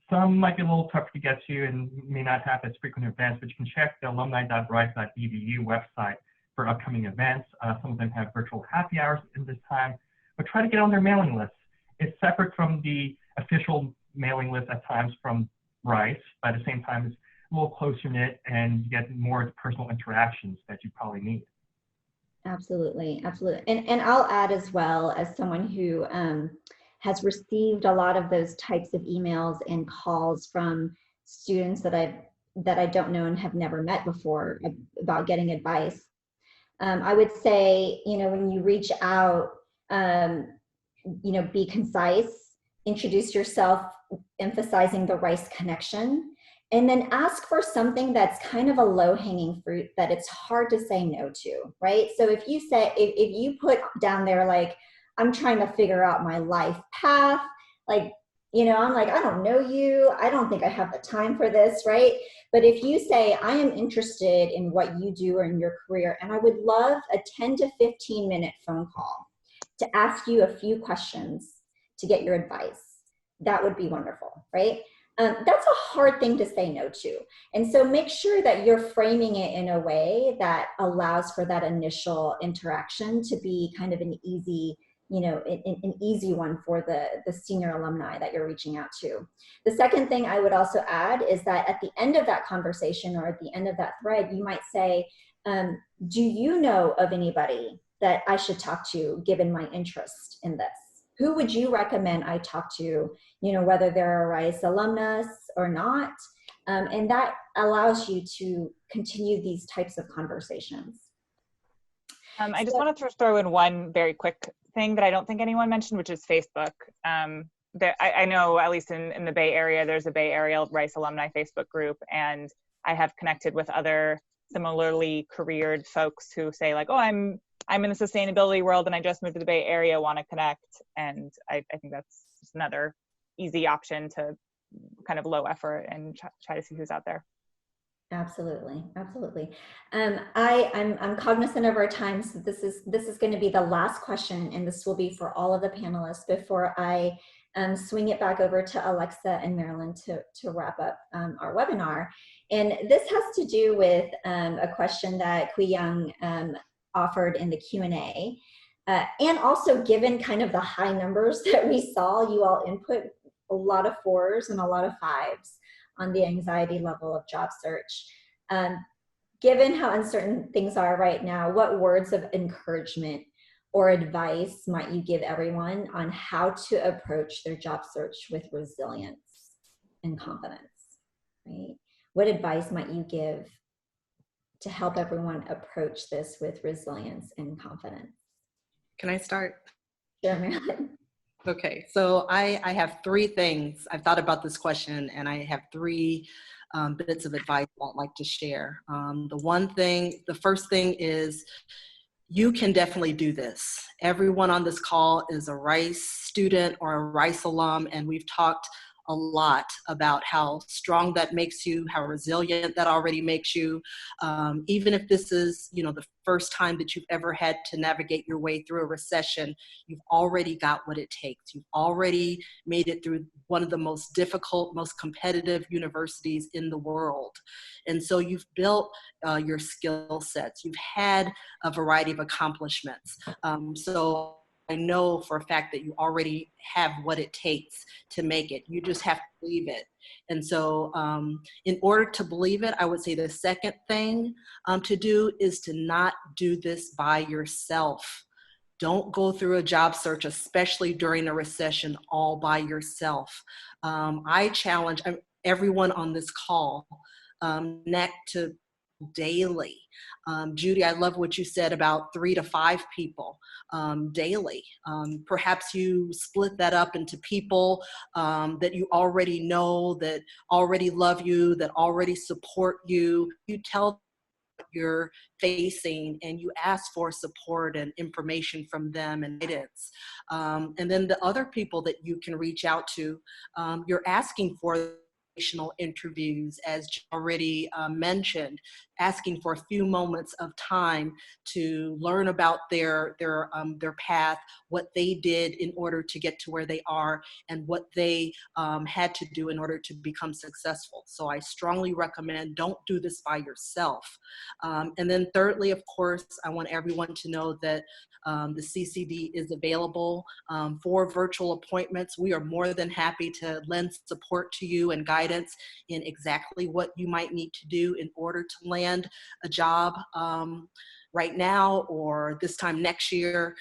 Some might be a little tougher to get to and may not have as frequent events, but you can check the alumni.rice.edu website for upcoming events. Some of them have virtual happy hours in this time, but try to get on their mailing list. It's separate from the official mailing list at times from Rice, but at the same time, it's a little closer knit and you get more personal interactions that you probably need. Absolutely, absolutely. And I'll add as well, as someone who has received a lot of those types of emails and calls from students that I've that I don't know and have never met before about getting advice. I would say, when you reach out, be concise, introduce yourself, emphasizing the Rice connection, and then ask for something that's kind of a low-hanging fruit that it's hard to say no to, right? So if you say, if you put down there, like, I'm trying to figure out my life path, like, I'm like, I don't know you, I don't think I have the time for this, right? But if you say, I am interested in what you do or in your career, and I would love a 10 to 15 minute phone call to ask you a few questions to get your advice, that would be wonderful, right? That's a hard thing to say no to. And so make sure that you're framing it in a way that allows for that initial interaction to be kind of an easy, an easy one for the senior alumni that you're reaching out to. The second thing I would also add is that at the end of that conversation or at the end of that thread, you might say, do you know of anybody that I should talk to given my interest in this? Who would you recommend I talk to, whether they're a Rice alumnus or not? And that allows you to continue these types of conversations. I just want to throw in one very quick thing that I don't think anyone mentioned, which is Facebook. I know, at least in the Bay Area, there's a Bay Area Rice Alumni Facebook group, and I have connected with other similarly careered folks who say, like, oh, I'm in the sustainability world and I just moved to the Bay Area, want to connect. And I think that's just another easy option to kind of low effort and try to see who's out there. Absolutely, absolutely. I'm cognizant of our time, so this is going to be the last question, and this will be for all of the panelists before I swing it back over to Alexa and Marilyn to wrap up our webinar. And this has to do with a question that Kui Young offered in the Q&A, and also given kind of the high numbers that we saw, you all input a lot of 4s and a lot of 5s on the anxiety level of job search. Given how uncertain things are right now, what words of encouragement or advice might you give everyone on how to approach their job search with resilience and confidence, right? What advice might you give to help everyone approach this with resilience and confidence? Can I start? Sure, Marilyn. Okay, so I have 3 things. I've thought about this question, and I have 3 bits of advice I'd like to share. The first thing is, you can definitely do this. Everyone on this call is a Rice student or a Rice alum, and we've talked a lot about how strong that makes you, how resilient that already makes you. Even if this is, the first time that you've ever had to navigate your way through a recession, you've already got what it takes. You've already made it through one of the most difficult, most competitive universities in the world. And so you've built your skill sets. You've had a variety of accomplishments. So I know for a fact that you already have what it takes to make it. You just have to believe it. And so in order to believe it, I would say the second thing to do is to not do this by yourself. Don't go through a job search, especially during a recession, all by yourself. I challenge everyone on this call connect to daily. Judy, I love what you said about 3 to 5 people daily. Perhaps you split that up into people that you already know, that already love you, that already support you. You tell them what you're facing and you ask for support and information from them and guidance. And then the other people that you can reach out to, you're asking for interviews, as already mentioned, asking for a few moments of time to learn about their path, what they did in order to get to where they are, and what they had to do in order to become successful. So I strongly recommend don't do this by yourself. And then thirdly, of course, I want everyone to know that the CCD is available for virtual appointments. We are more than happy to lend support to you and guidance in exactly what you might need to do in order to land a job right now or this time next year.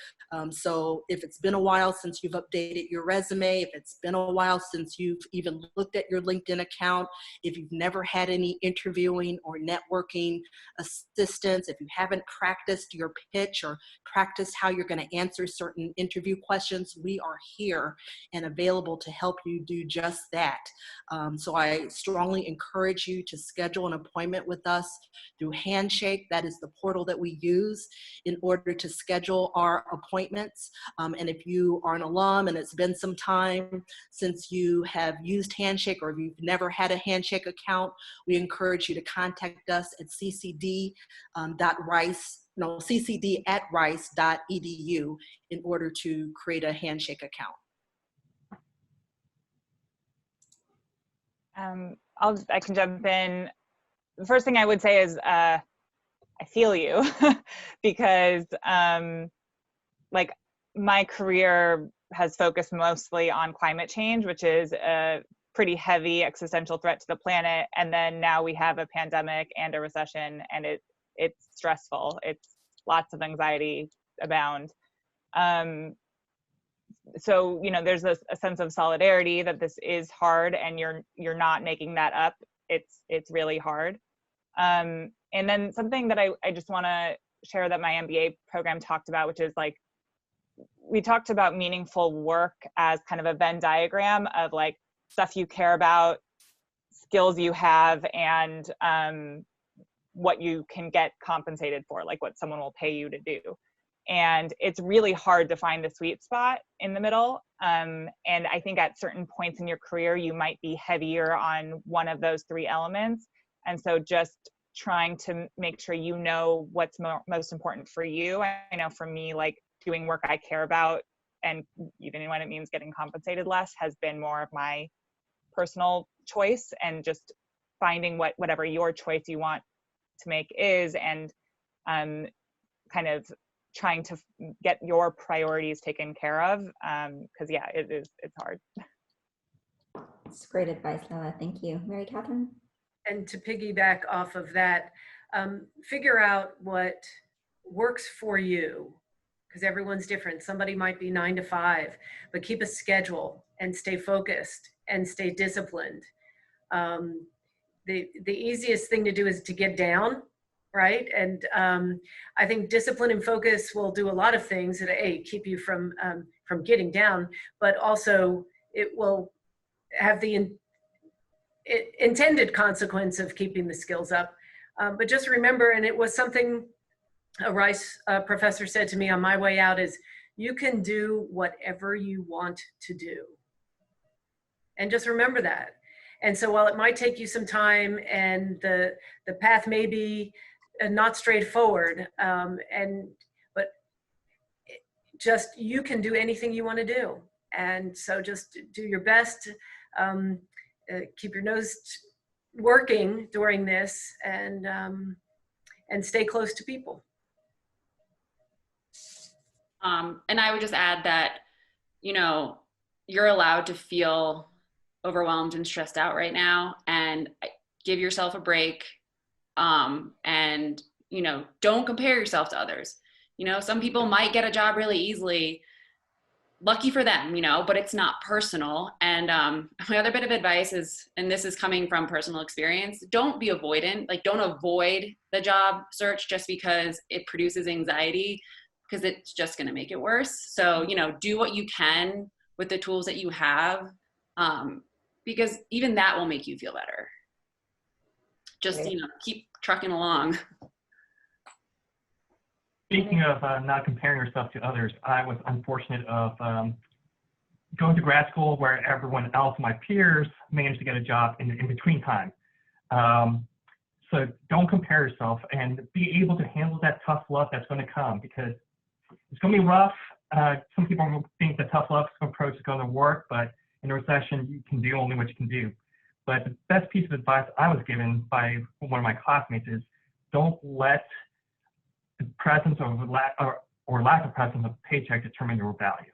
So if it's been a while since you've updated your resume, if it's been a while since you've even looked at your LinkedIn account, if you've never had any interviewing or networking assistance, if you haven't practiced your pitch or practiced how you're going to answer certain interview questions, we are here and available to help you do just that. So I strongly encourage you to schedule an appointment with us through Handshake. That is the portal that we use in order to schedule our appointments. And if you are an alum and it's been some time since you have used Handshake, or if you've never had a Handshake account, we encourage you to contact us at ccd@rice.edu in order to create a Handshake account. I can jump in. The first thing I would say is I feel you because like my career has focused mostly on climate change, which is a pretty heavy existential threat to the planet. And then now we have a pandemic and a recession, and it's stressful. It's lots of anxiety abound. So, you know, there's a sense of solidarity that this is hard, and you're not making that up. It's really hard. And then something that I just want to share that my MBA program talked about, which is like, we talked about meaningful work as kind of a Venn diagram of like stuff you care about, skills you have, and what you can get compensated for, like what someone will pay you to do. And it's really hard to find the sweet spot in the middle. And I think at certain points in your career, you might be heavier on one of those three elements. And so just trying to make sure you know what's most important for you. I know for me, like doing work I care about, and even when it means getting compensated less, has been more of my personal choice, and just finding whatever your choice you want to make is, and kind of trying to get your priorities taken care of, because yeah, it's hard. It's great advice, Lila. Thank you. Mary Kathryn? And to piggyback off of that, figure out what works for you, because everyone's different. Somebody might be 9 to 5, but keep a schedule and stay focused and stay disciplined. The easiest thing to do is to get down, right? And I think discipline and focus will do a lot of things that keep you from getting down, but also it will have the intended consequence of keeping the skills up. But just remember, and it was something a Rice professor said to me on my way out, is you can do whatever you want to do. And just remember that. And so while it might take you some time, and the path may be not straightforward, but just you can do anything you want to do. And so just do your best, keep your nose working during this, and stay close to people. And I would just add that, you know, you're allowed to feel overwhelmed and stressed out right now, and give yourself a break. And, you know, don't compare yourself to others. You know, some people might get a job really easily, lucky for them, you know, but it's not personal. And my other bit of advice is, and this is coming from personal experience, don't be avoidant. Like, don't avoid the job search just because it produces anxiety, because it's just going to make it worse. So, you know, do what you can with the tools that you have, because even that will make you feel better. Just, you know, keep trucking along. Speaking of not comparing yourself to others, I was unfortunate of going to grad school where everyone else, my peers, managed to get a job in between time. So don't compare yourself, and be able to handle that tough love that's going to come, because it's going to be rough. Some people think the tough love approach is going to work, but in a recession, you can do only what you can do. But the best piece of advice I was given by one of my classmates is, don't let the presence or lack of presence of paycheck determine your value.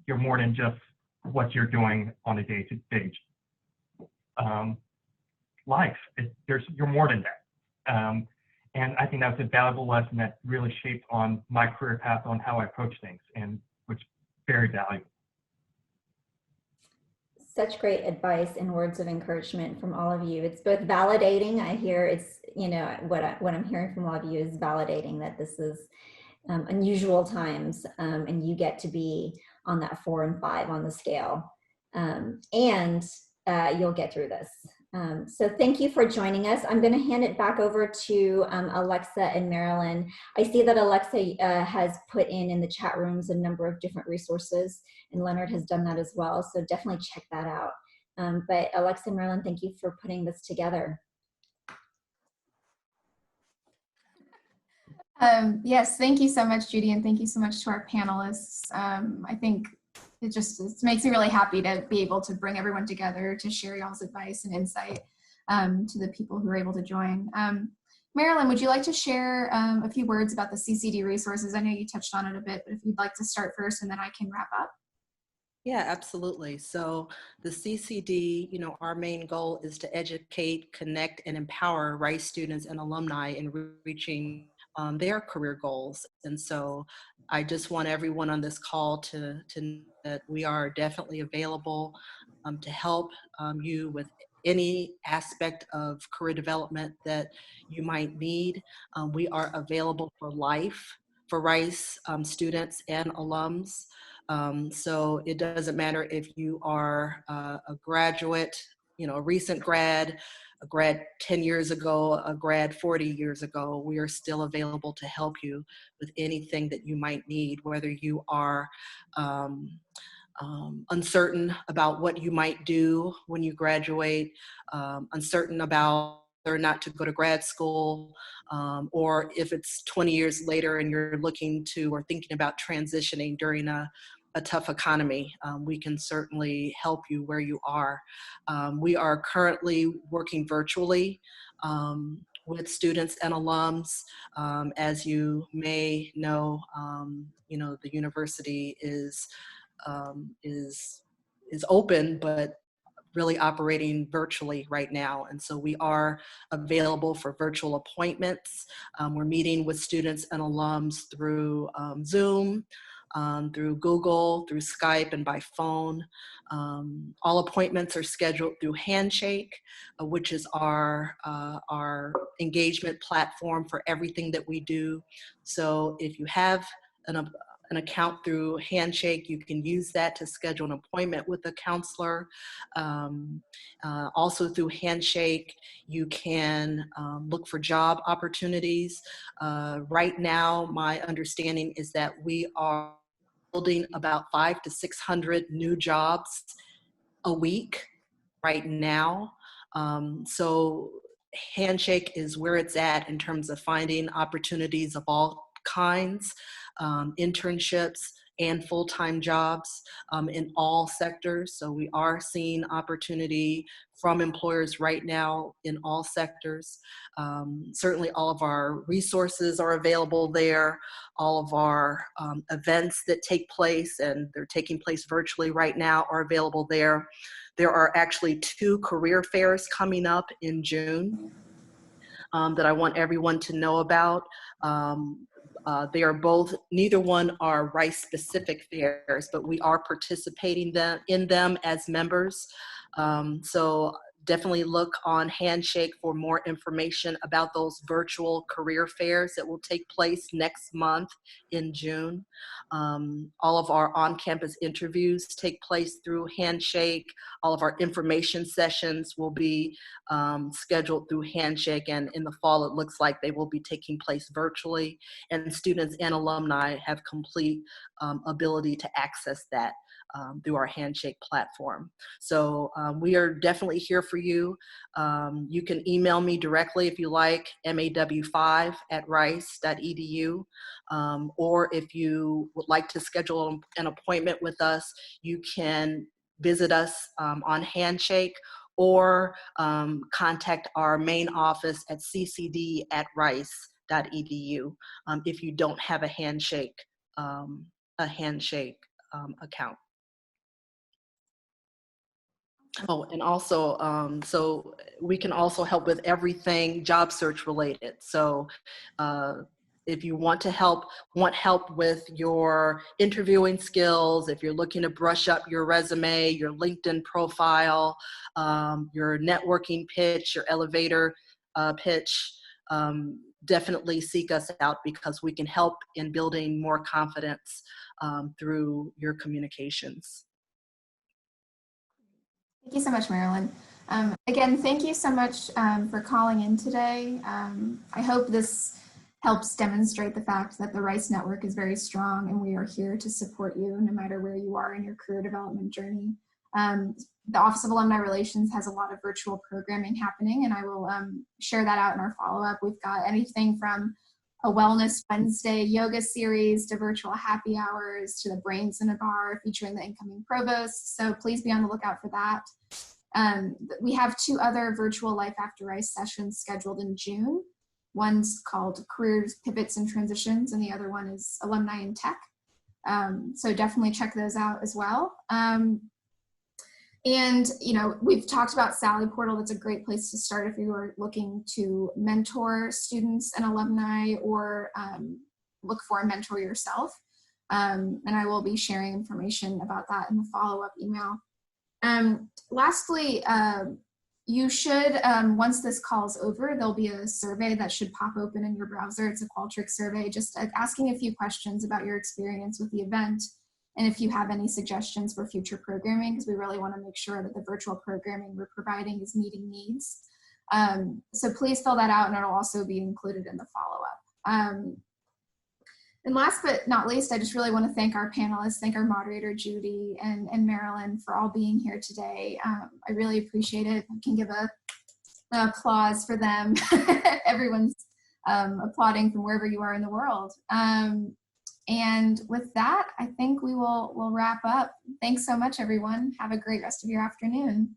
You're more than just what you're doing on a day-to-day life. You're more than that. And I think that was a valuable lesson that really shaped on my career path on how I approach things, and which is very valuable. Such great advice and words of encouragement from all of you. It's both validating. I hear it's, you know, what I'm hearing from all of you is validating that this is unusual times, and you get to be on that 4 and 5 on the scale, and you'll get through this. So thank you for joining us. I'm going to hand it back over to Alexa and Marilyn. I see that Alexa has put in the chat rooms a number of different resources, and Leonard has done that as well. So definitely check that out. But Alexa and Marilyn, thank you for putting this together. Yes, thank you so much, Judy, and thank you so much to our panelists. I think it makes me really happy to be able to bring everyone together to share y'all's advice and insight to the people who are able to join. Marilyn, would you like to share a few words about the CCD resources? I know you touched on it a bit, but if you'd like to start first and then I can wrap up. Yeah, absolutely. So the CCD, you know, our main goal is to educate, connect, and empower Rice students and alumni in reaching their career goals. And so I just want everyone on this call to know that we are definitely available to help you with any aspect of career development that you might need. We are available for life for Rice students and alums. So it doesn't matter if you are a graduate, you know, a recent grad, a grad 10 years ago, a grad 40 years ago, we are still available to help you with anything that you might need, whether you are uncertain about what you might do when you graduate, uncertain about whether or not to go to grad school, or if it's 20 years later and you're looking to or thinking about transitioning during a tough economy, we can certainly help you where you are. We are currently working virtually with students and alums. As you may know, you know, the university is open, but really operating virtually right now. And so we are available for virtual appointments. We're meeting with students and alums through Zoom, through Google, through Skype, and by phone. All appointments are scheduled through Handshake, which is our engagement platform for everything that we do. So if you have an account through Handshake, you can use that to schedule an appointment with a counselor. Also through Handshake, you can look for job opportunities. Right now, my understanding is that we are building about 500 to 600 new jobs a week right now. So Handshake is where it's at in terms of finding opportunities of all kinds, internships and full-time jobs in all sectors. So we are seeing opportunity from employers right now in all sectors. Certainly all of our resources are available there. All of our events that take place, and they're taking place virtually right now, are available there. There are actually 2 career fairs coming up in June that I want everyone to know about. They are both, neither one are Rice specific fairs, but we are participating in them as members. So definitely look on Handshake for more information about those virtual career fairs that will take place next month in June. All of our on-campus interviews take place through Handshake. All of our information sessions will be scheduled through Handshake, and in the fall it looks like they will be taking place virtually, and students and alumni have complete ability to access that through our Handshake platform. So we are definitely here for you. You can email me directly if you like, maw5@rice.edu, or if you would like to schedule an appointment with us, you can visit us on Handshake, or contact our main office at ccd@rice.edu if you don't have a Handshake account. Oh, and also, so we can also help with everything job search related. So if you want help with your interviewing skills, if you're looking to brush up your resume, your LinkedIn profile, your networking pitch, your elevator pitch, definitely seek us out, because we can help in building more confidence through your communications. Thank you so much, Marilyn. Again, thank you so much for calling in today. I hope this helps demonstrate the fact that the Rice Network is very strong, and we are here to support you no matter where you are in your career development journey. The Office of Alumni Relations has a lot of virtual programming happening, and I will share that out in our follow-up. We've got anything from a Wellness Wednesday yoga series to virtual happy hours to the Brains in a Bar featuring the incoming provost. So please be on the lookout for that. We have 2 other virtual Life After Rice sessions scheduled in June. One's called Careers, Pivots, and Transitions, and the other one is Alumni in Tech. So definitely check those out as well. And, you know, we've talked about Sally Portal. That's a great place to start if you are looking to mentor students and alumni, or look for a mentor yourself. And I will be sharing information about that in the follow-up email. Lastly, you should, once this call is over, there'll be a survey that should pop open in your browser. It's a Qualtrics survey, just asking a few questions about your experience with the event, and if you have any suggestions for future programming, because we really want to make sure that the virtual programming we're providing is meeting needs. So please fill that out, and it'll also be included in the follow-up. And last but not least, I just really want to thank our panelists, thank our moderator, Judy, and Marilyn, for all being here today. I really appreciate it. I can give an applause for them. Everyone's applauding from wherever you are in the world. And with that, I think we'll wrap up. Thanks so much, everyone. Have a great rest of your afternoon.